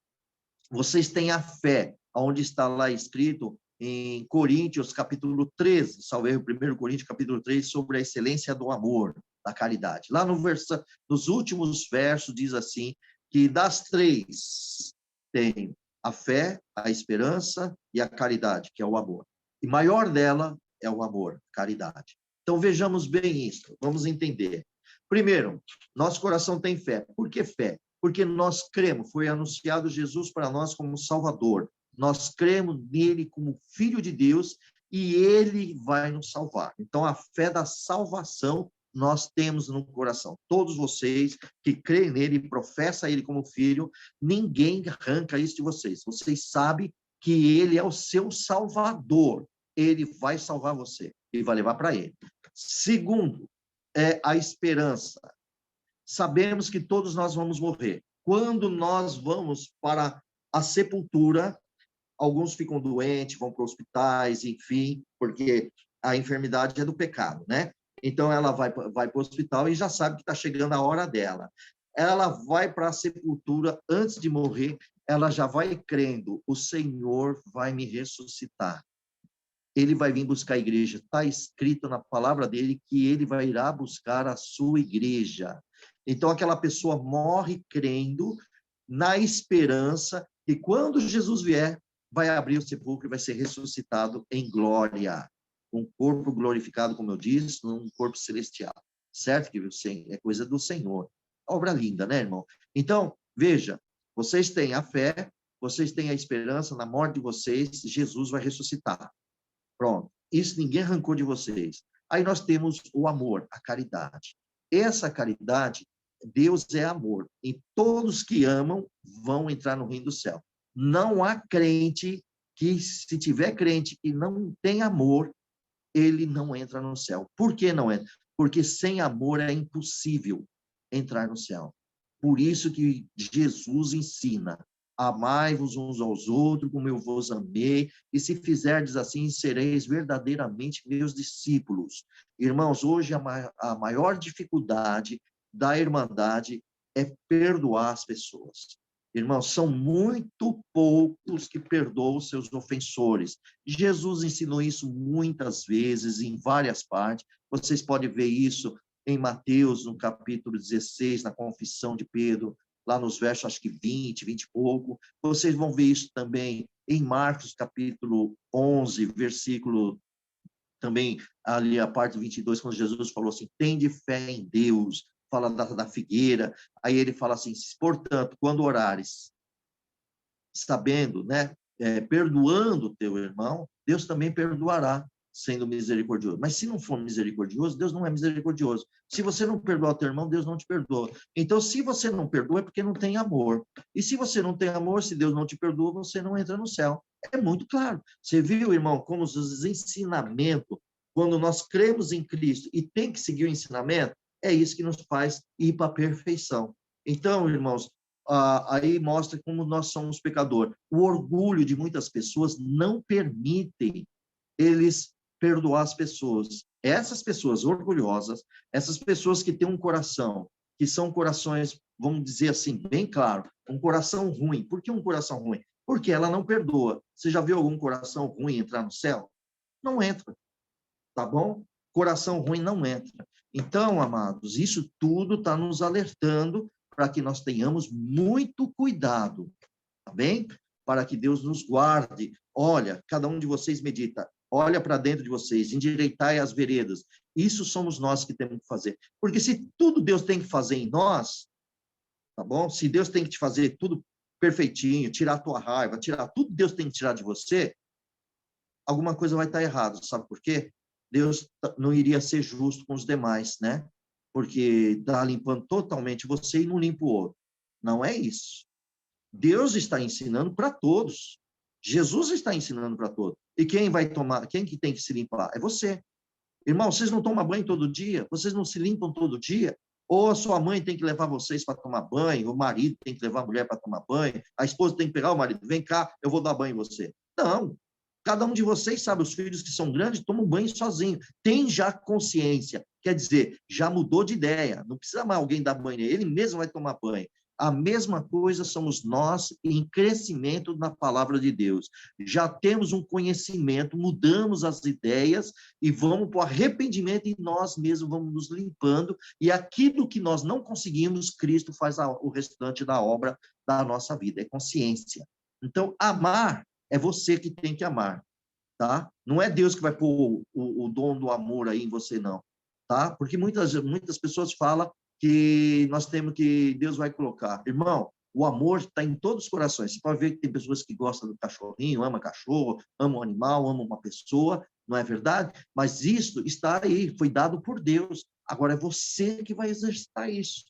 têm a fé, onde está lá escrito em Coríntios, capítulo 13, salve o 1 Coríntios, capítulo 3, sobre a excelência do amor, da caridade. Lá nos últimos versos diz assim, que das três tem a fé, a esperança e a caridade, que é o amor. E maior dela é o amor, caridade. Então vejamos bem isso, vamos entender. Primeiro, nosso coração tem fé. Por que fé? Porque nós cremos, foi anunciado Jesus para nós como Salvador. Nós cremos nele como Filho de Deus e ele vai nos salvar. Então, a fé da salvação nós temos no coração. Todos vocês que creem nele e professam ele como filho, ninguém arranca isso de vocês. Vocês sabem que ele é o seu Salvador. Ele vai salvar você e vai levar para ele. Segundo, é a esperança. Sabemos que todos nós vamos morrer. Quando nós vamos para a sepultura, alguns ficam doentes, vão para hospitais, enfim, porque a enfermidade é do pecado, né? Então, ela vai para o hospital e já sabe que está chegando a hora dela. Ela vai para a sepultura antes de morrer, ela já vai crendo, o Senhor vai me ressuscitar. Ele vai vir buscar a igreja. Está escrito na palavra dele que ele vai irá buscar a sua igreja. Então, aquela pessoa morre crendo na esperança que quando Jesus vier, vai abrir o sepulcro e vai ser ressuscitado em glória. Um corpo glorificado, como eu disse, num corpo celestial. Certo? Que é coisa do Senhor. Obra linda, né, irmão? Então, veja, vocês têm a fé, vocês têm a esperança, na morte de vocês, Jesus vai ressuscitar. Pronto. Isso ninguém arrancou de vocês. Aí nós temos o amor, a caridade. Essa caridade, Deus é amor. E todos que amam vão entrar no reino do céu. Não há crente que, se tiver crente e não tem amor, ele não entra no céu. Por que não entra? Porque sem amor é impossível entrar no céu. Por isso que Jesus ensina, amai-vos uns aos outros, como eu vos amei, e se fizerdes assim, sereis verdadeiramente meus discípulos. Irmãos, hoje a maior dificuldade da irmandade é perdoar as pessoas. Irmãos, são muito poucos que perdoam os seus ofensores. Jesus ensinou isso muitas vezes, em várias partes. Vocês podem ver isso em Mateus, no capítulo 16, na confissão de Pedro, lá nos versos, acho que 20 e pouco. Vocês vão ver isso também em Marcos, capítulo 11, versículo também, ali a parte 22, quando Jesus falou assim, tende fé em Deus, fala da figueira, aí ele fala assim, portanto, quando orares, sabendo, né, perdoando o teu irmão, Deus também perdoará, sendo misericordioso. Mas se não for misericordioso, Deus não é misericordioso. Se você não perdoar o teu irmão, Deus não te perdoa. Então, se você não perdoa, é porque não tem amor. E se você não tem amor, se Deus não te perdoa, você não entra no céu. É muito claro. Você viu, irmão, como os ensinamentos, quando nós cremos em Cristo e tem que seguir o ensinamento, é isso que nos faz ir para a perfeição. Então, irmãos, aí mostra como nós somos pecadores. O orgulho de muitas pessoas não permitem eles perdoar as pessoas. Essas pessoas orgulhosas, essas pessoas que têm um coração, que são corações, vamos dizer assim, bem claro, um coração ruim. Por que um coração ruim? Porque ela não perdoa. Você já viu algum coração ruim entrar no céu? Não entra, tá bom? Coração ruim não entra. Então, amados, isso tudo está nos alertando para que nós tenhamos muito cuidado, tá bem? Para que Deus nos guarde. Olha, cada um de vocês medita, olha para dentro de vocês, endireitai as veredas. Isso somos nós que temos que fazer. Porque se tudo Deus tem que fazer em nós, tá bom? Se Deus tem que te fazer tudo perfeitinho, tirar a tua raiva, tirar tudo Deus tem que tirar de você, alguma coisa vai estar errada, sabe por quê? Deus não iria ser justo com os demais, né? Porque está limpando totalmente você e não limpa o outro. Não é isso. Deus está ensinando para todos. Jesus está ensinando para todos. E quem vai tomar, quem que tem que se limpar? É você. Irmão, vocês não tomam banho todo dia? Vocês não se limpam todo dia? Ou a sua mãe tem que levar vocês para tomar banho, o marido tem que levar a mulher para tomar banho, a esposa tem que pegar o marido, vem cá, eu vou dar banho em você. Não. Cada um de vocês sabe, os filhos que são grandes tomam banho sozinho. Tem já consciência, quer dizer, já mudou de ideia. Não precisa mais alguém dar banho, ele mesmo vai tomar banho. A mesma coisa somos nós em crescimento na palavra de Deus. Já temos um conhecimento, mudamos as ideias e vamos para o arrependimento e nós mesmos vamos nos limpando. E aquilo que nós não conseguimos, Cristo faz o restante da obra da nossa vida, é consciência. Então, amar é você que tem que amar, tá? Não é Deus que vai pôr o dom do amor aí em você, não, tá? Porque muitas pessoas falam que nós temos que, Deus vai colocar. Irmão, o amor está em todos os corações. Você pode ver que tem pessoas que gostam do cachorrinho, ama cachorro, ama um animal, ama uma pessoa, não é verdade? Mas isso está aí, foi dado por Deus. Agora é você que vai exercitar isso,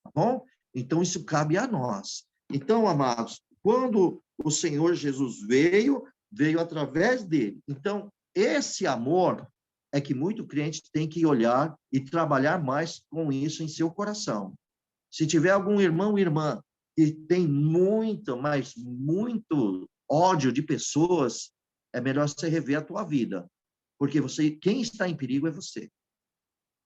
tá bom? Então isso cabe a nós. Então, amados, quando o Senhor Jesus veio através dele. Então, esse amor é que muito crente tem que olhar e trabalhar mais com isso em seu coração. Se tiver algum irmão ou irmã que tem muito, mas muito ódio de pessoas, é melhor você rever a tua vida, porque quem está em perigo é você.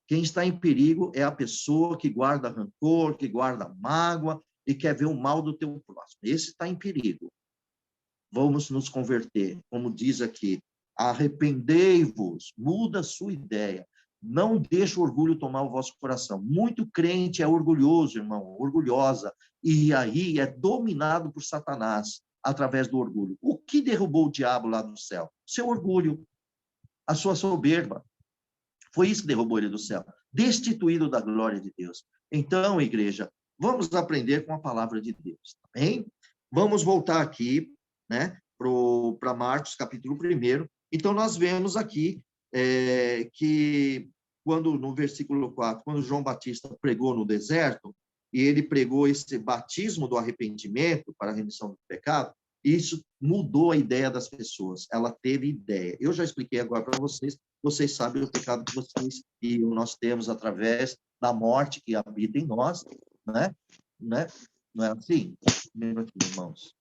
Quem está em perigo é a pessoa que guarda rancor, que guarda mágoa e quer ver o mal do teu próximo. Esse está em perigo. Vamos nos converter, como diz aqui, arrependei-vos, muda a sua ideia, não deixe o orgulho tomar o vosso coração. Muito crente é orgulhoso, irmão, orgulhosa, e aí é dominado por Satanás através do orgulho. O que derrubou o diabo lá do céu? Seu orgulho, a sua soberba. Foi isso que derrubou ele do céu, destituído da glória de Deus. Então, igreja, vamos aprender com a palavra de Deus, tá bem? Vamos voltar aqui, né, para Marcos, capítulo 1. Então, nós vemos aqui que, quando no versículo 4, quando João Batista pregou no deserto, e ele pregou esse batismo do arrependimento para a remissão do pecado, isso mudou a ideia das pessoas. Ela teve ideia. Eu já expliquei agora para vocês, vocês sabem o pecado que vocês e nós temos através da morte que habita em nós, né? Não é assim? Um minutinho, irmãos.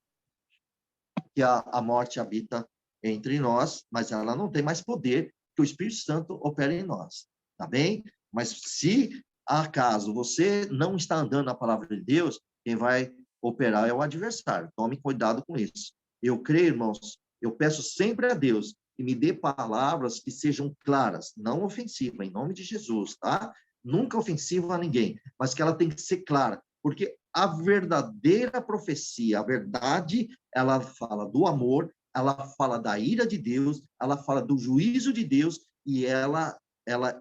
Que a morte habita entre nós, mas ela não tem mais poder que o Espírito Santo opera em nós, tá bem? Mas se acaso você não está andando na palavra de Deus, quem vai operar é o adversário. Tome cuidado com isso. Eu creio, irmãos, eu peço sempre a Deus que me dê palavras que sejam claras, não ofensivas, em nome de Jesus, tá? Nunca ofensiva a ninguém, mas que ela tem que ser clara, porque a verdadeira profecia, a verdade, ela fala do amor, ela fala da ira de Deus, ela fala do juízo de Deus, e ela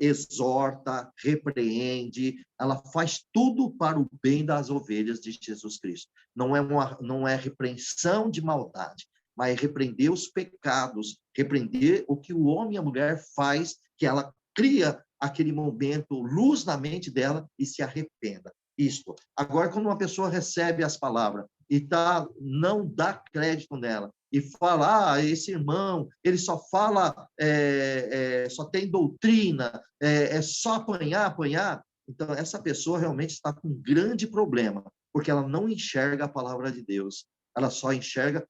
exorta, repreende, ela faz tudo para o bem das ovelhas de Jesus Cristo. Não é repreensão de maldade, mas repreender os pecados, repreender o que o homem e a mulher faz, que ela cria aquele momento, luz na mente dela e se arrependa. Isto. Agora, quando uma pessoa recebe as palavras e não dá crédito nela, e fala, esse irmão, ele só fala, só tem doutrina, é só apanhar, apanhar. Então, essa pessoa realmente está com um grande problema, porque ela não enxerga a palavra de Deus. Ela só enxerga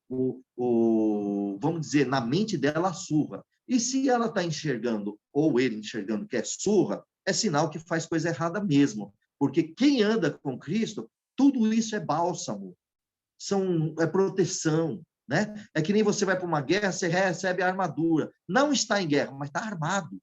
vamos dizer, na mente dela, a surra. E se ela está enxergando, ou ele enxergando que é surra, é sinal que faz coisa errada mesmo. Porque quem anda com Cristo, tudo isso é bálsamo, é proteção, né? É que nem você vai para uma guerra, você recebe a armadura. Não está em guerra, mas está armado.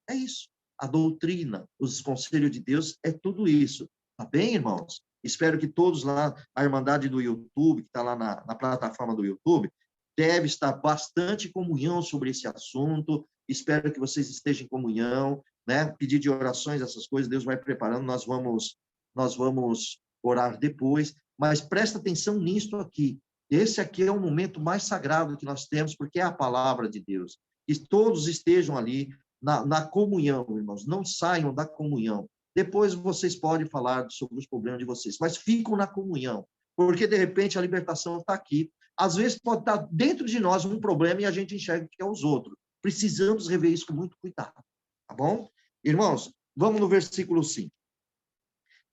É isso. A doutrina, os conselhos de Deus, é tudo isso. Tá bem, irmãos? Espero que todos lá, a Irmandade do YouTube, que está lá na plataforma do YouTube, deve estar bastante comunhão sobre esse assunto. Espero que vocês estejam em comunhão, né? Pedir de orações, essas coisas, Deus vai preparando, nós vamos orar depois, mas presta atenção nisso aqui. Esse aqui é o momento mais sagrado que nós temos, porque é a palavra de Deus. Que todos estejam ali na comunhão, irmãos, não saiam da comunhão. Depois vocês podem falar sobre os problemas de vocês, mas ficam na comunhão, porque de repente a libertação está aqui. Às vezes pode estar dentro de nós um problema e a gente enxerga que é os outros. Precisamos rever isso com muito cuidado, tá bom? Irmãos, vamos no versículo 5.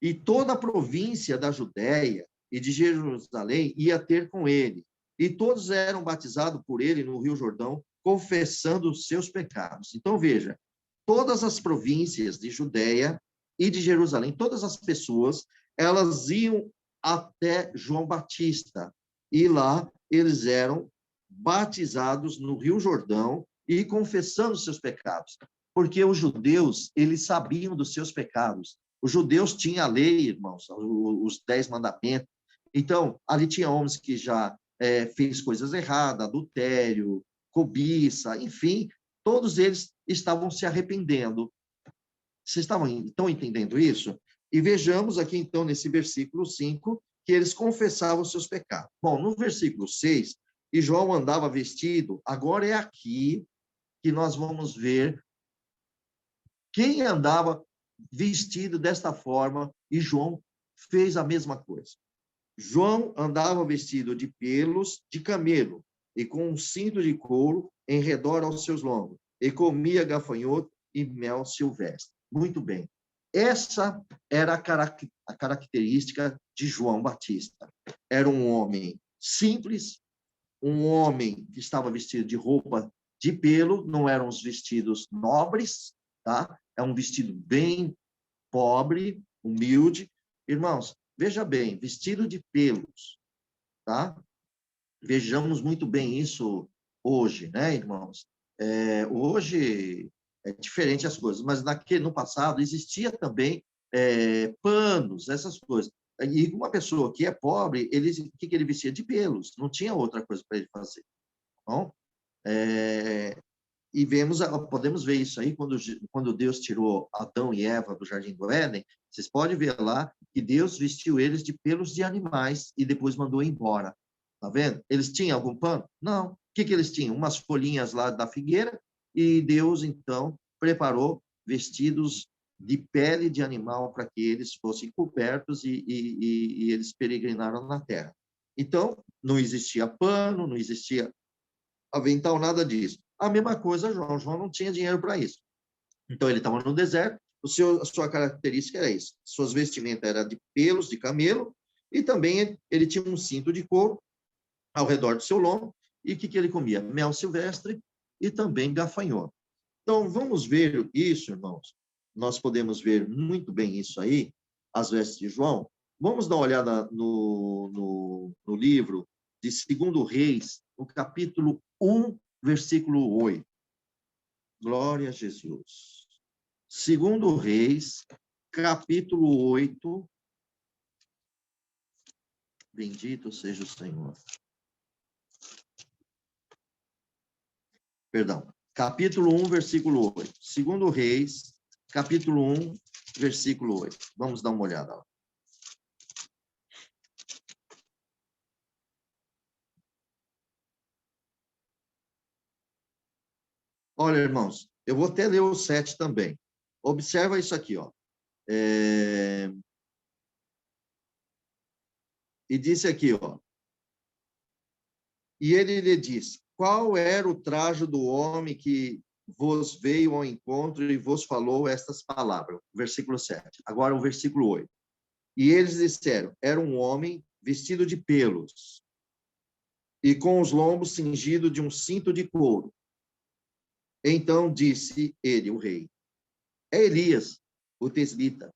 E toda a província da Judéia e de Jerusalém ia ter com ele, e todos eram batizados por ele no Rio Jordão, confessando os seus pecados. Então, veja, todas as províncias de Judéia e de Jerusalém, todas as pessoas, elas iam até João Batista, e lá eles eram batizados no Rio Jordão e confessando os seus pecados, porque os judeus, eles sabiam dos seus pecados. Os judeus tinham a lei, irmãos, os 10 mandamentos. Então, ali tinha homens que já fez coisas erradas, adultério, cobiça, enfim, todos eles estavam se arrependendo. Vocês estão entendendo isso? E vejamos aqui, então, nesse versículo 5, que eles confessavam os seus pecados. Bom, no versículo 6, e João andava vestido, agora é aqui que nós vamos ver quem andava vestido desta forma, e João fez a mesma coisa. João andava vestido de pelos de camelo e com um cinto de couro em redor aos seus lombos, e comia gafanhoto e mel silvestre. Muito bem. Essa era a característica de João Batista. Era um homem simples, um homem que estava vestido de roupa de pelo, não eram os vestidos nobres, tá? É um vestido bem pobre, humilde. Irmãos, veja bem, vestido de pelos, tá? Vejamos muito bem isso hoje, né, irmãos? Hoje é diferente as coisas, mas no passado existia também panos, essas coisas. E uma pessoa que é pobre, o que ele vestia? De pelos, não tinha outra coisa para ele fazer. Bom, e podemos ver isso aí quando Deus tirou Adão e Eva do Jardim do Éden. Vocês podem ver lá que Deus vestiu eles de pelos de animais e depois mandou embora. Tá vendo? Eles tinham algum pano? Não. O que eles tinham? Umas folhinhas lá da figueira, e Deus, então, preparou vestidos de pele de animal para que eles fossem cobertos e eles peregrinaram na terra. Então, não existia pano, não existia avental, nada disso. A mesma coisa, João não tinha dinheiro para isso. Então, ele estava no deserto, a sua característica era isso. Suas vestimentas eram de pelos de camelo, e também ele tinha um cinto de couro ao redor do seu lombo. E o que ele comia? Mel silvestre e também gafanhoto. Então, vamos ver isso, irmãos, nós podemos ver muito bem isso aí, as vestes de João. Vamos dar uma olhada no livro de 2 Reis, no capítulo 1, versículo 8. Glória a Jesus. 2 Reis, capítulo 8. Bendito seja o Senhor. Perdão. Capítulo 1, versículo 8. 2 Reis, capítulo 1, versículo 8. Vamos dar uma olhada lá. Olha, irmãos, eu vou até ler o 7 também. Observa isso aqui, ó. E disse aqui, ó. E ele lhe disse: qual era o trajo do homem que vos veio ao encontro e vos falou estas palavras? Versículo 7. Agora o versículo 8. E eles disseram: era um homem vestido de pelos e com os lombos cingido de um cinto de couro. Então disse ele, o rei: é Elias, o tesbita.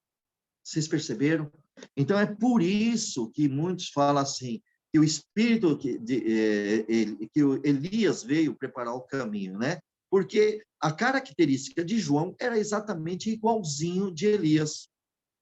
Vocês perceberam? Então é por isso que muitos falam assim, que o espírito que o Elias veio preparar o caminho, né? Porque a característica de João era exatamente igualzinho de Elias,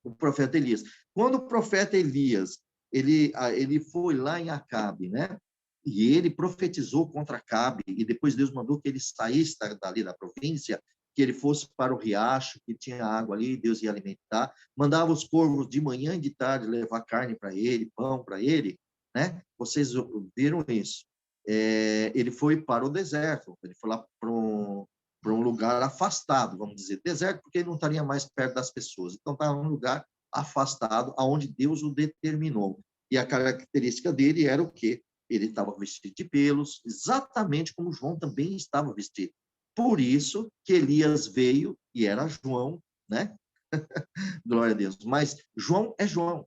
o profeta Elias. Quando o profeta Elias, ele foi lá em Acabe, né? E ele profetizou contra Acabe, e depois Deus mandou que ele saísse dali da província, que ele fosse para o riacho, que tinha água ali, Deus ia alimentar, mandava os corvos de manhã e de tarde levar carne para ele, pão para ele, né? Vocês viram isso. Ele foi para o deserto, ele foi lá para um lugar afastado, vamos dizer, deserto, porque ele não estaria mais perto das pessoas. Então, estava num lugar afastado, aonde Deus o determinou. E a característica dele era o quê? Ele estava vestido de pelos, exatamente como João também estava vestido. Por isso que Elias veio e era João, né? Glória a Deus. Mas João é João,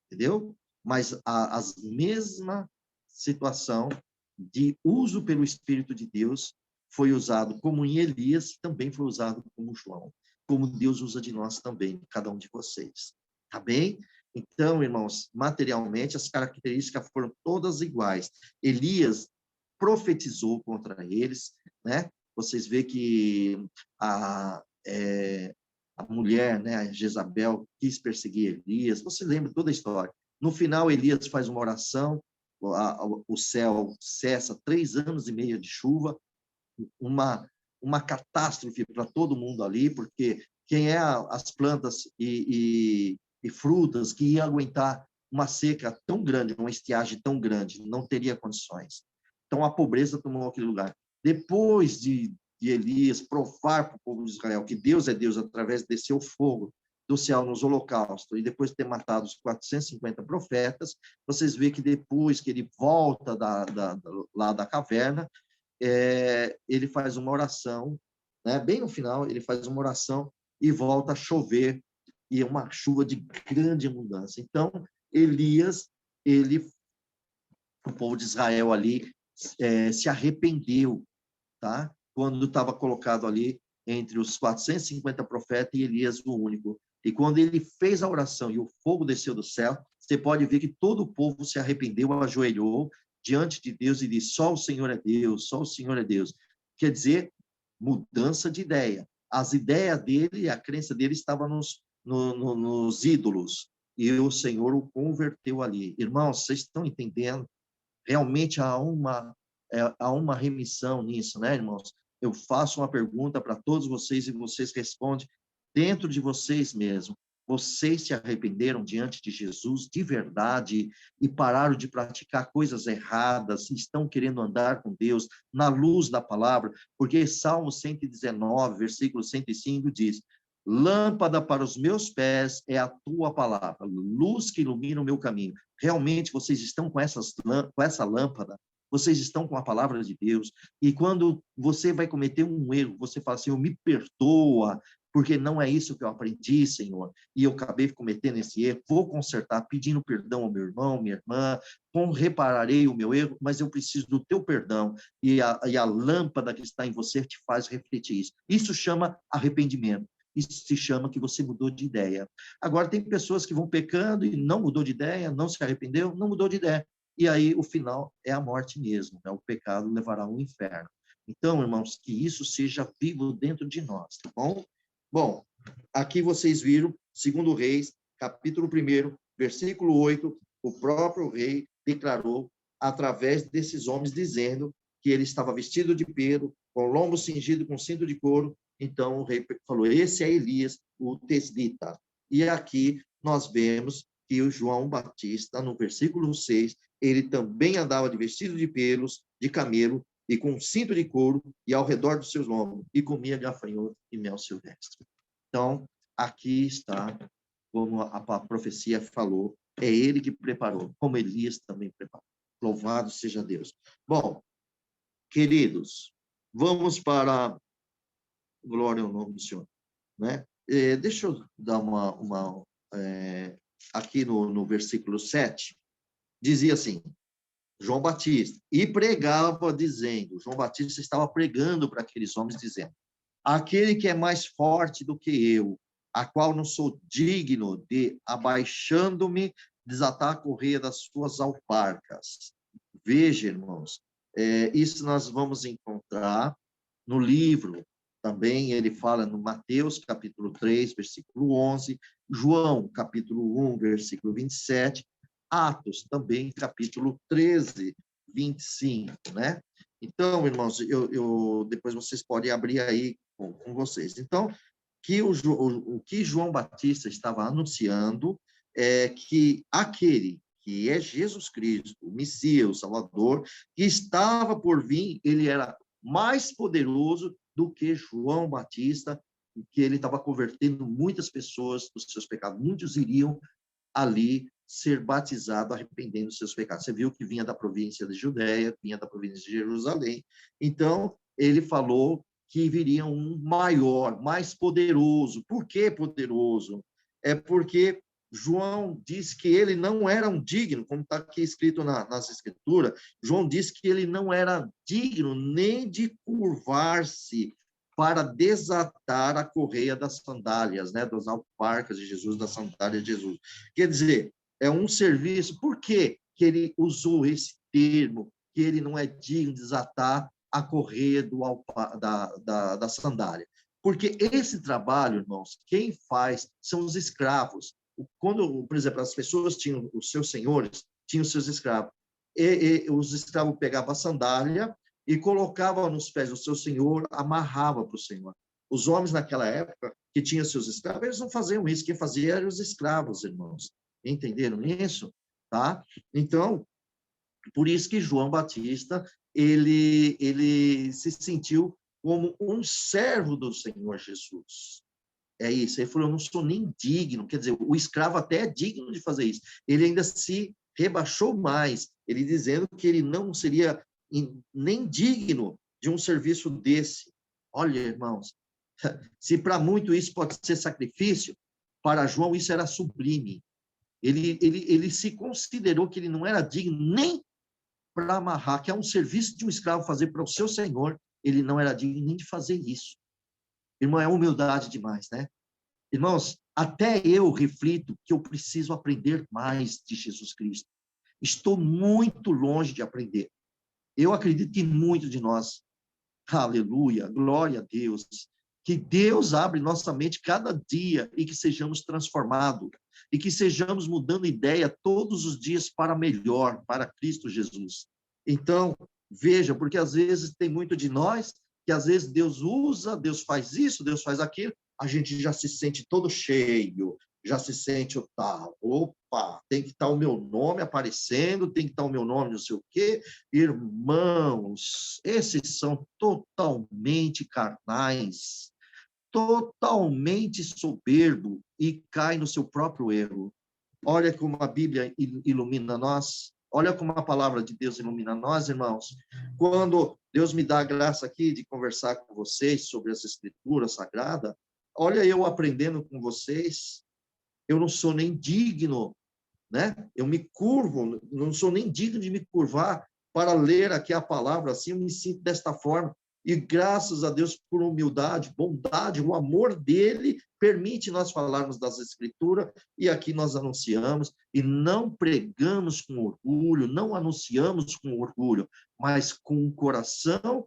entendeu? Mas a mesma situação de uso pelo Espírito de Deus foi usado como em Elias, também foi usado como João, como Deus usa de nós também, cada um de vocês. Tá bem? Então, irmãos, materialmente as características foram todas iguais. Elias profetizou contra eles, né? Vocês vê que a mulher, né, a Jezabel, quis perseguir Elias. Você lembra toda a história. No final, Elias faz uma oração, o céu cessa 3 anos e meio de chuva, uma catástrofe para todo mundo ali, porque quem é as plantas e frutas que ia aguentar uma seca tão grande, uma estiagem tão grande, não teria condições. Então, a pobreza tomou aquele lugar. Depois de Elias provar para o povo de Israel que Deus é Deus através de descer o fogo do céu nos holocaustos, e depois de ter matado os 450 profetas, vocês veem que depois que ele volta lá da caverna, ele faz uma oração, né? Bem no final, ele faz uma oração e volta a chover, e é uma chuva de grande abundância. Então, Elias, o povo de Israel ali se arrependeu, tá? Quando estava colocado ali entre os 450 profetas e Elias o único. E quando ele fez a oração e o fogo desceu do céu, você pode ver que todo o povo se arrependeu, ajoelhou diante de Deus e disse: só o Senhor é Deus, só o Senhor é Deus. Quer dizer, mudança de ideia. As ideias dele, a crença dele estava nos ídolos, e o Senhor o converteu ali. Irmãos, vocês estão entendendo? Realmente há uma remissão nisso, né, irmãos? Eu faço uma pergunta para todos vocês e vocês respondem dentro de vocês mesmos. Vocês se arrependeram diante de Jesus de verdade e pararam de praticar coisas erradas, estão querendo andar com Deus na luz da palavra? Porque Salmo 119, versículo 105 diz: lâmpada para os meus pés é a tua palavra, luz que ilumina o meu caminho. Realmente vocês estão com essa lâmpada? Vocês estão com a palavra de Deus? E quando você vai cometer um erro, você fala assim: me perdoa, porque não é isso que eu aprendi, Senhor, e eu acabei cometendo esse erro, vou consertar, pedindo perdão ao meu irmão, minha irmã, repararei o meu erro, mas eu preciso do teu perdão, e a lâmpada que está em você te faz refletir isso. Isso chama arrependimento. isso se chama que você mudou de ideia. Agora, tem pessoas que vão pecando e não mudou de ideia, não se arrependeu, não mudou de ideia. E aí, o final é a morte mesmo, né? O pecado levará ao inferno. Então, irmãos, que isso seja vivo dentro de nós, tá bom? Bom, aqui vocês viram, 2 Reis, capítulo 1, versículo 8, o próprio rei declarou através desses homens, dizendo que ele estava vestido de pelo, com lombo cingido com cinto de couro. Então o rei falou, esse é Elias, o tesbita. E aqui nós vemos que o João Batista, no versículo 6, ele também andava de vestido de pelos, de camelo, e com um cinto de couro, e ao redor dos seus lombos, e comia gafanhoto e mel silvestre. Então, aqui está, como a profecia falou, é ele que preparou, como Elias também preparou. Louvado seja Deus. Bom, queridos, vamos para... Glória ao nome do Senhor. Né? Deixa eu dar aqui no versículo 7, dizia assim, João Batista, e pregava dizendo, João Batista estava pregando para aqueles homens, dizendo, aquele que é mais forte do que eu, a qual não sou digno de, abaixando-me, desatar a correia das suas alparcas. Veja, irmãos, isso nós vamos encontrar no livro, também ele fala no Mateus, capítulo 3, versículo 11, João, capítulo 1, versículo 27, Atos, também, capítulo 13, 25, né? Então, irmãos, depois vocês podem abrir aí com vocês. Então, o que João Batista estava anunciando é que aquele que é Jesus Cristo, o Messias, o Salvador, que estava por vir, ele era mais poderoso do que João Batista, que ele estava convertendo muitas pessoas dos seus pecados. Muitos iriam ali ser batizados, arrependendo dos seus pecados. Você viu que vinha da província de Judéia, vinha da província de Jerusalém. Então, ele falou que viria um maior, mais poderoso. Por que poderoso? É porque João diz que ele não era um digno, como está aqui escrito nas Escrituras, João diz que ele não era digno nem de curvar-se para desatar a correia das sandálias, né, das alparcas de Jesus, das sandálias de Jesus. Quer dizer, é um serviço. Por que ele usou esse termo, que ele não é digno de desatar a correia da sandália? Porque esse trabalho, irmãos, quem faz são os escravos. Quando, por exemplo, as pessoas tinham os seus senhores, tinham os seus escravos, os escravos pegavam a sandália e colocavam nos pés do seu senhor, amarrava para o senhor. Os homens naquela época, que tinham seus escravos, eles não faziam isso, quem fazia eram os escravos, irmãos. Entenderam isso? Tá? Então, por isso que João Batista, ele se sentiu como um servo do Senhor Jesus. É isso. Ele falou, eu não sou nem digno. Quer dizer, o escravo até é digno de fazer isso. Ele ainda se rebaixou mais, ele dizendo que ele não seria nem digno de um serviço desse. Olha, irmãos, se para muito isso pode ser sacrifício, para João isso era sublime. Ele se considerou que ele não era digno nem para amarrar, que é um serviço de um escravo fazer para o seu senhor, ele não era digno nem de fazer isso. Irmão, é humildade demais, né? Irmãos, até eu reflito que eu preciso aprender mais de Jesus Cristo. Estou muito longe de aprender. Eu acredito que muito de nós, aleluia, glória a Deus, que Deus abre nossa mente cada dia e que sejamos transformados, e que sejamos mudando ideia todos os dias para melhor, para Cristo Jesus. Então, veja, porque às vezes tem muito de nós, que às vezes Deus usa, Deus faz isso, Deus faz aquilo, a gente já se sente todo cheio, já se sente o tal, opa, tem que estar o meu nome aparecendo, tem que estar o meu nome não sei o quê. Irmãos, esses são totalmente carnais, totalmente soberbo e cai no seu próprio erro. Olha como a Bíblia ilumina nós, olha como a palavra de Deus ilumina nós, irmãos. Quando Deus me dá a graça aqui de conversar com vocês sobre as Escrituras Sagradas, olha eu aprendendo com vocês, eu não sou nem digno, né? Eu me curvo, não sou nem digno de me curvar para ler aqui a palavra, assim eu me sinto desta forma. E graças a Deus por humildade, bondade, o amor dele permite nós falarmos das Escrituras, e aqui nós anunciamos, e não pregamos com orgulho, não anunciamos com orgulho, mas com o coração,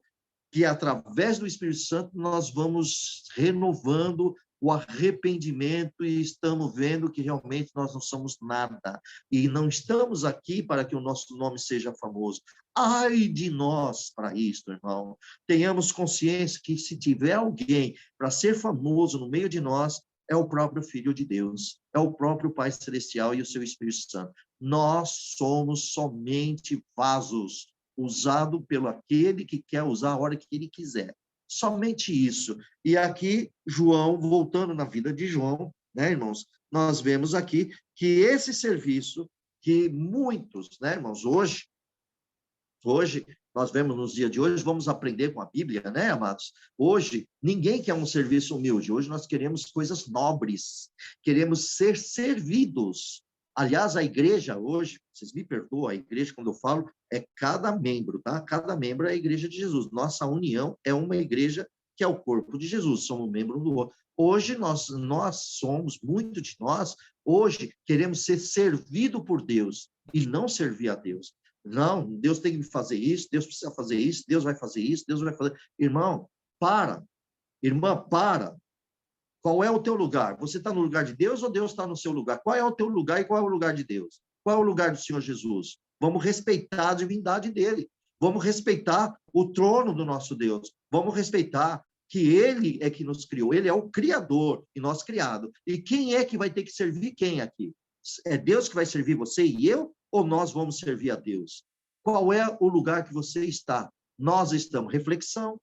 que através do Espírito Santo nós vamos renovando o arrependimento e estamos vendo que realmente nós não somos nada. E não estamos aqui para que o nosso nome seja famoso. Ai de nós para isto, irmão. Tenhamos consciência que se tiver alguém para ser famoso no meio de nós, é o próprio Filho de Deus, é o próprio Pai Celestial e o seu Espírito Santo. Nós somos somente vasos, usado pelo aquele que quer usar a hora que ele quiser. Somente isso. E aqui, João, voltando na vida de João, né, irmãos, nós vemos aqui que esse serviço, que muitos, né, irmãos, hoje, nós vemos nos dias de hoje, vamos aprender com a Bíblia, né, amados? Hoje, ninguém quer um serviço humilde. Hoje nós queremos coisas nobres, queremos ser servidos. Aliás, a igreja hoje, vocês me perdoam, a igreja, quando eu falo, é cada membro, tá? Cada membro é a igreja de Jesus. Nossa união é uma igreja que é o corpo de Jesus, somos membro do outro. Hoje, nós somos, muito de nós, hoje, queremos ser servido por Deus e não servir a Deus. Não, Deus tem que fazer isso, Deus precisa fazer isso, Deus vai fazer isso, Deus vai fazer... Irmão, para. Irmã, para. Qual é o teu lugar? Você está no lugar de Deus ou Deus está no seu lugar? Qual é o teu lugar e qual é o lugar de Deus? Qual é o lugar do Senhor Jesus? Vamos respeitar a divindade dele. Vamos respeitar o trono do nosso Deus. Vamos respeitar que ele é que nos criou. Ele é o Criador e nós criado. E quem é que vai ter que servir quem aqui? É Deus que vai servir você e eu? Ou nós vamos servir a Deus? Qual é o lugar que você está? Nós estamos. Reflexão.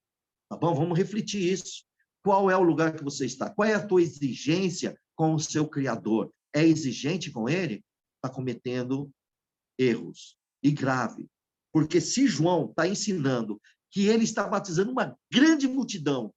Tá bom? Vamos refletir isso. Qual é o lugar que você está? Qual é a tua exigência com o seu Criador? É exigente com ele? Está cometendo erros. E grave. Porque se João está ensinando que ele está batizando uma grande multidão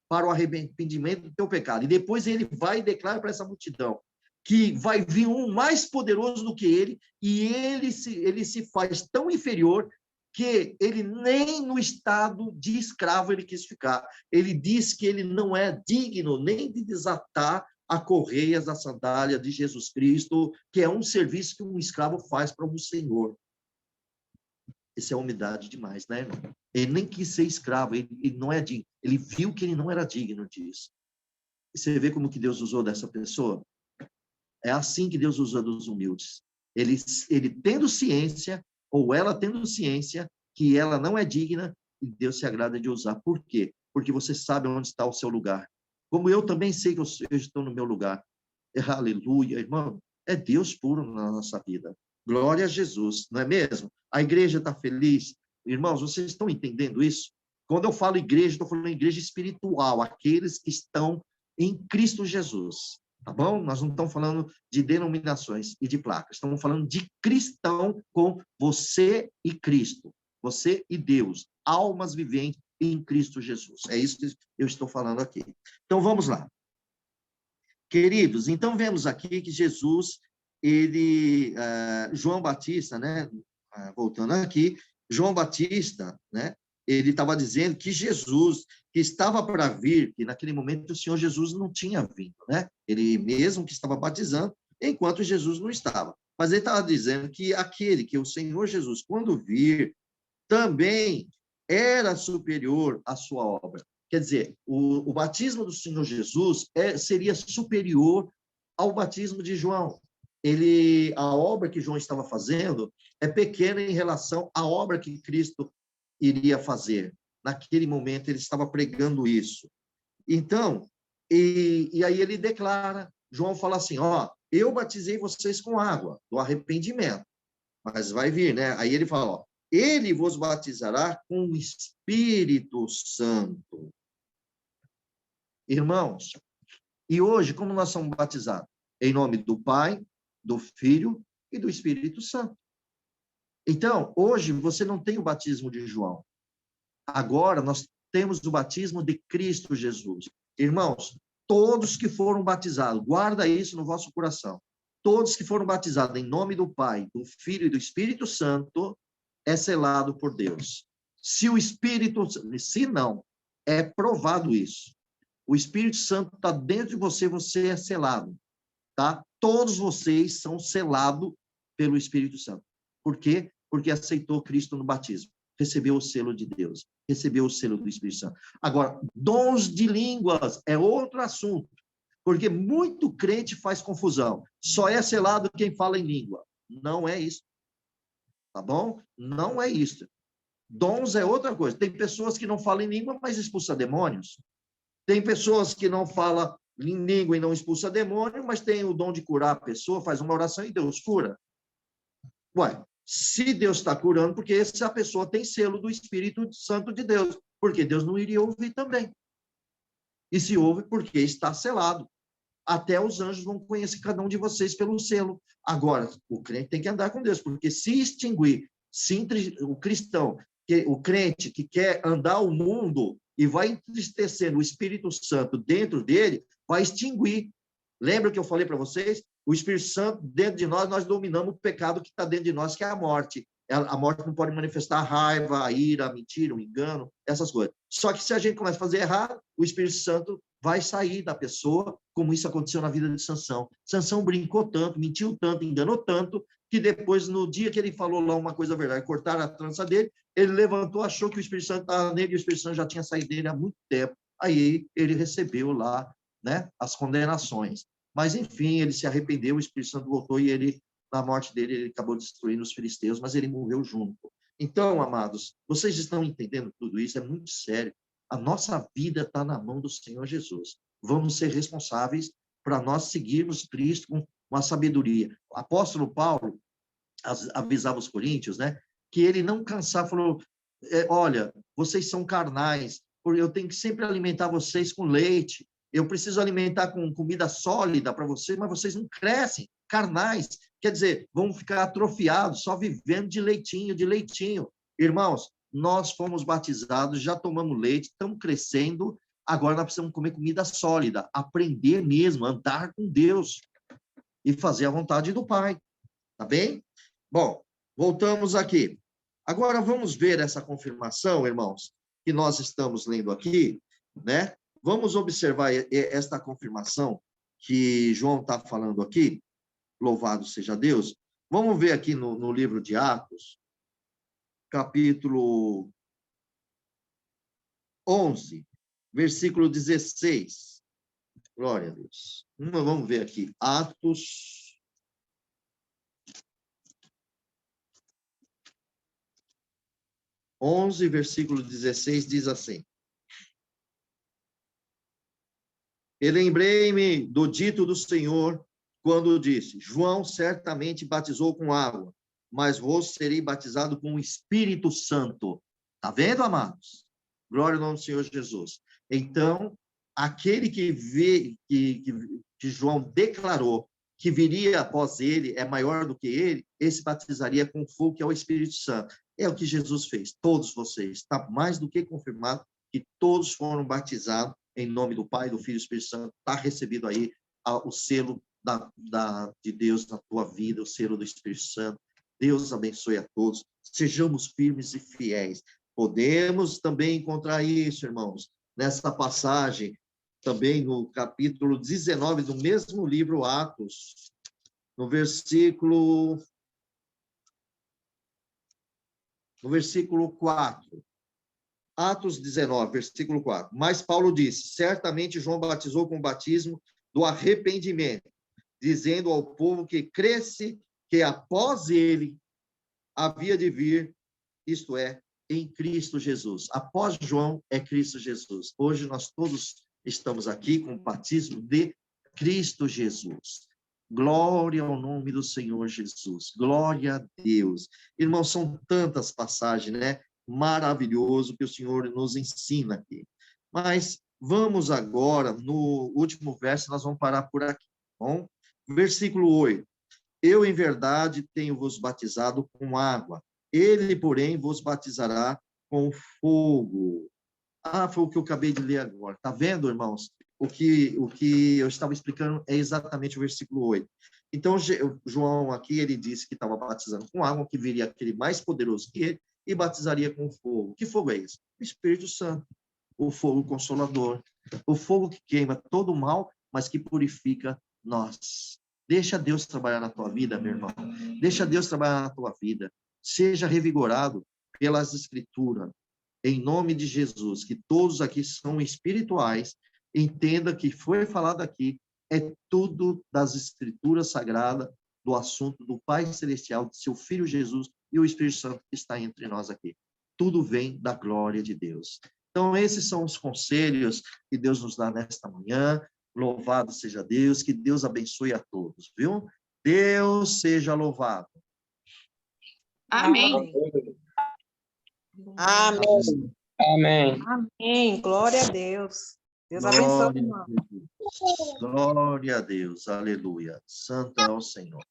para o arrependimento do teu pecado, e depois ele vai e declara para essa multidão que vai vir um mais poderoso do que ele, e ele se faz tão inferior que ele nem no estado de escravo ele quis ficar. Ele diz que ele não é digno nem de desatar a correias da sandália de Jesus Cristo, que é um serviço que um escravo faz para um senhor. Isso é humildade demais, né, irmão? Ele nem quis ser escravo, ele não é digno. Ele viu que ele não era digno disso. E você vê como que Deus usou dessa pessoa? É assim que Deus usa dos humildes. Ele tendo ciência, ou ela tendo ciência, que ela não é digna, e Deus se agrada de usar. Por quê? Porque você sabe onde está o seu lugar. Como eu também sei que eu estou no meu lugar. Aleluia, irmão. É Deus puro na nossa vida. Glória a Jesus, não é mesmo? A igreja está feliz. Irmãos, vocês estão entendendo isso? Quando eu falo igreja, estou falando igreja espiritual, aqueles que estão em Cristo Jesus. Tá bom? Nós não estamos falando de denominações e de placas. Estamos falando de cristão com você e Cristo. Você e Deus. Almas viventes em Cristo Jesus. É isso que eu estou falando aqui. Então, vamos lá. Queridos, então vemos aqui que Jesus, João Batista, né? Voltando aqui, João Batista, né? Ele estava dizendo que Jesus, que estava para vir, que naquele momento o Senhor Jesus não tinha vindo, né? Ele mesmo que estava batizando, enquanto Jesus não estava. Mas ele estava dizendo que que o Senhor Jesus, quando vir, também era superior à sua obra. Quer dizer, o batismo do Senhor Jesus seria superior ao batismo de João. A obra que João estava fazendo é pequena em relação à obra que Cristo iria fazer. Naquele momento, ele estava pregando isso. Então, e aí ele declara, João fala assim, eu batizei vocês com água, do arrependimento, mas vai vir, né? Aí ele fala, ele vos batizará com o Espírito Santo. Irmãos, e hoje, como nós somos batizados? Em nome do Pai, do Filho e do Espírito Santo. Então, hoje, você não tem o batismo de João. Agora, nós temos o batismo de Cristo Jesus. Irmãos, todos que foram batizados, guarda isso no vosso coração. Todos que foram batizados em nome do Pai, do Filho e do Espírito Santo, é selado por Deus. Se o Espírito, se não, é provado isso. O Espírito Santo está dentro de você, você é selado, tá? Todos vocês são selados pelo Espírito Santo. Por quê? Porque aceitou Cristo no batismo. Recebeu o selo de Deus, recebeu o selo do Espírito Santo. Agora, dons de línguas é outro assunto, porque muito crente faz confusão. Só é selado quem fala em língua. Não é isso, tá bom? Não é isso. Dons é outra coisa. Tem pessoas que não falam em língua, mas expulsam demônios. Tem pessoas que não falam em língua e não expulsam demônio, mas tem o dom de curar a pessoa, faz uma oração e Deus cura. Ué, se Deus está curando, porque essa pessoa tem selo do Espírito Santo de Deus, porque Deus não iria ouvir também. E se ouve, porque está selado. Até os anjos vão conhecer cada um de vocês pelo selo. Agora, o crente tem que andar com Deus, porque se extinguir, o cristão, o crente que quer andar o mundo e vai entristecendo o Espírito Santo dentro dele, vai extinguir. Lembra que eu falei para vocês? O Espírito Santo, dentro de nós, nós dominamos o pecado que está dentro de nós, que é a morte. A morte não pode manifestar a raiva, a ira, a mentira, o engano, essas coisas. Só que se a gente começa a fazer errado, o Espírito Santo vai sair da pessoa, como isso aconteceu na vida de Sansão. Sansão brincou tanto, mentiu tanto, enganou tanto, que depois, no dia que ele falou lá uma coisa verdade, cortaram a trança dele, ele levantou, achou que o Espírito Santo estava nele, e o Espírito Santo já tinha saído dele há muito tempo. Aí ele recebeu lá, né, as condenações. Mas, enfim, ele se arrependeu, o Espírito Santo voltou e ele, na morte dele, ele acabou destruindo os filisteus, mas ele morreu junto. Então, amados, vocês estão entendendo tudo isso? É muito sério. A nossa vida está na mão do Senhor Jesus. Vamos ser responsáveis para nós seguirmos Cristo com a sabedoria. O apóstolo Paulo avisava os coríntios, né, que ele não cansava, falou, olha, vocês são carnais, eu tenho que sempre alimentar vocês com leite, eu preciso alimentar com comida sólida para vocês, mas vocês não crescem, carnais, quer dizer, vão ficar atrofiados, só vivendo de leitinho, de leitinho. Irmãos, nós fomos batizados, já tomamos leite, estamos crescendo, agora nós precisamos comer comida sólida, aprender mesmo, andar com Deus e fazer a vontade do Pai, tá bem? Bom, voltamos aqui. Agora vamos ver essa confirmação, irmãos, que nós estamos lendo aqui, né? Vamos observar esta confirmação que João está falando aqui, louvado seja Deus. Vamos ver aqui no livro de Atos, capítulo 11, versículo 16. Glória a Deus. Vamos ver aqui, Atos 11, versículo 16, diz assim: E lembrei-me do dito do Senhor, quando disse, João certamente batizou com água, mas vos serei batizado com o Espírito Santo. Está vendo, amados? Glória ao nome do Senhor Jesus. Então, aquele que João declarou que viria após ele, é maior do que ele, esse batizaria com fogo, que é o Espírito Santo. É o que Jesus fez. Todos vocês, está mais do que confirmado que todos foram batizados em nome do Pai, do Filho e do Espírito Santo. Está recebido aí o selo de Deus na tua vida, o selo do Espírito Santo. Deus abençoe a todos. Sejamos firmes e fiéis. Podemos também encontrar isso, irmãos, nessa passagem, também no capítulo 19 do mesmo livro, Atos, no versículo 4. Atos 19, versículo 4. Mas Paulo disse, certamente João batizou com o batismo do arrependimento, dizendo ao povo que cresce que após ele havia de vir, isto é, em Cristo Jesus. Após João é Cristo Jesus. Hoje nós todos estamos aqui com o batismo de Cristo Jesus. Glória ao nome do Senhor Jesus. Glória a Deus. Irmãos, são tantas passagens, né? Maravilhoso que o Senhor nos ensina aqui. Mas vamos agora, no último verso, nós vamos parar por aqui. Bom? Versículo 8. Eu, em verdade, tenho vos batizado com água. Ele, porém, vos batizará com fogo. Foi o que eu acabei de ler agora. Está vendo, irmãos? O que eu estava explicando é exatamente o versículo 8. Então, João aqui, ele disse que estava batizando com água, que viria aquele mais poderoso que ele, e batizaria com fogo. Que fogo é esse? O Espírito Santo, o fogo consolador, o fogo que queima todo o mal, mas que purifica nós. Deixa Deus trabalhar na tua vida, meu irmão. Deixa Deus trabalhar na tua vida. Seja revigorado pelas Escrituras. Em nome de Jesus, que todos aqui são espirituais, entenda que foi falado aqui, é tudo das Escrituras Sagradas, do assunto do Pai Celestial, de seu Filho Jesus e o Espírito Santo que está entre nós aqui. Tudo vem da glória de Deus. Então, esses são os conselhos que Deus nos dá nesta manhã. Louvado seja Deus, que Deus abençoe a todos, viu? Deus seja louvado. Amém. Amém. Amém. Amém. Glória a Deus. Deus abençoe, irmão. Glória a Deus. Aleluia. Santo é o Senhor.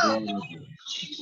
Glória a Deus.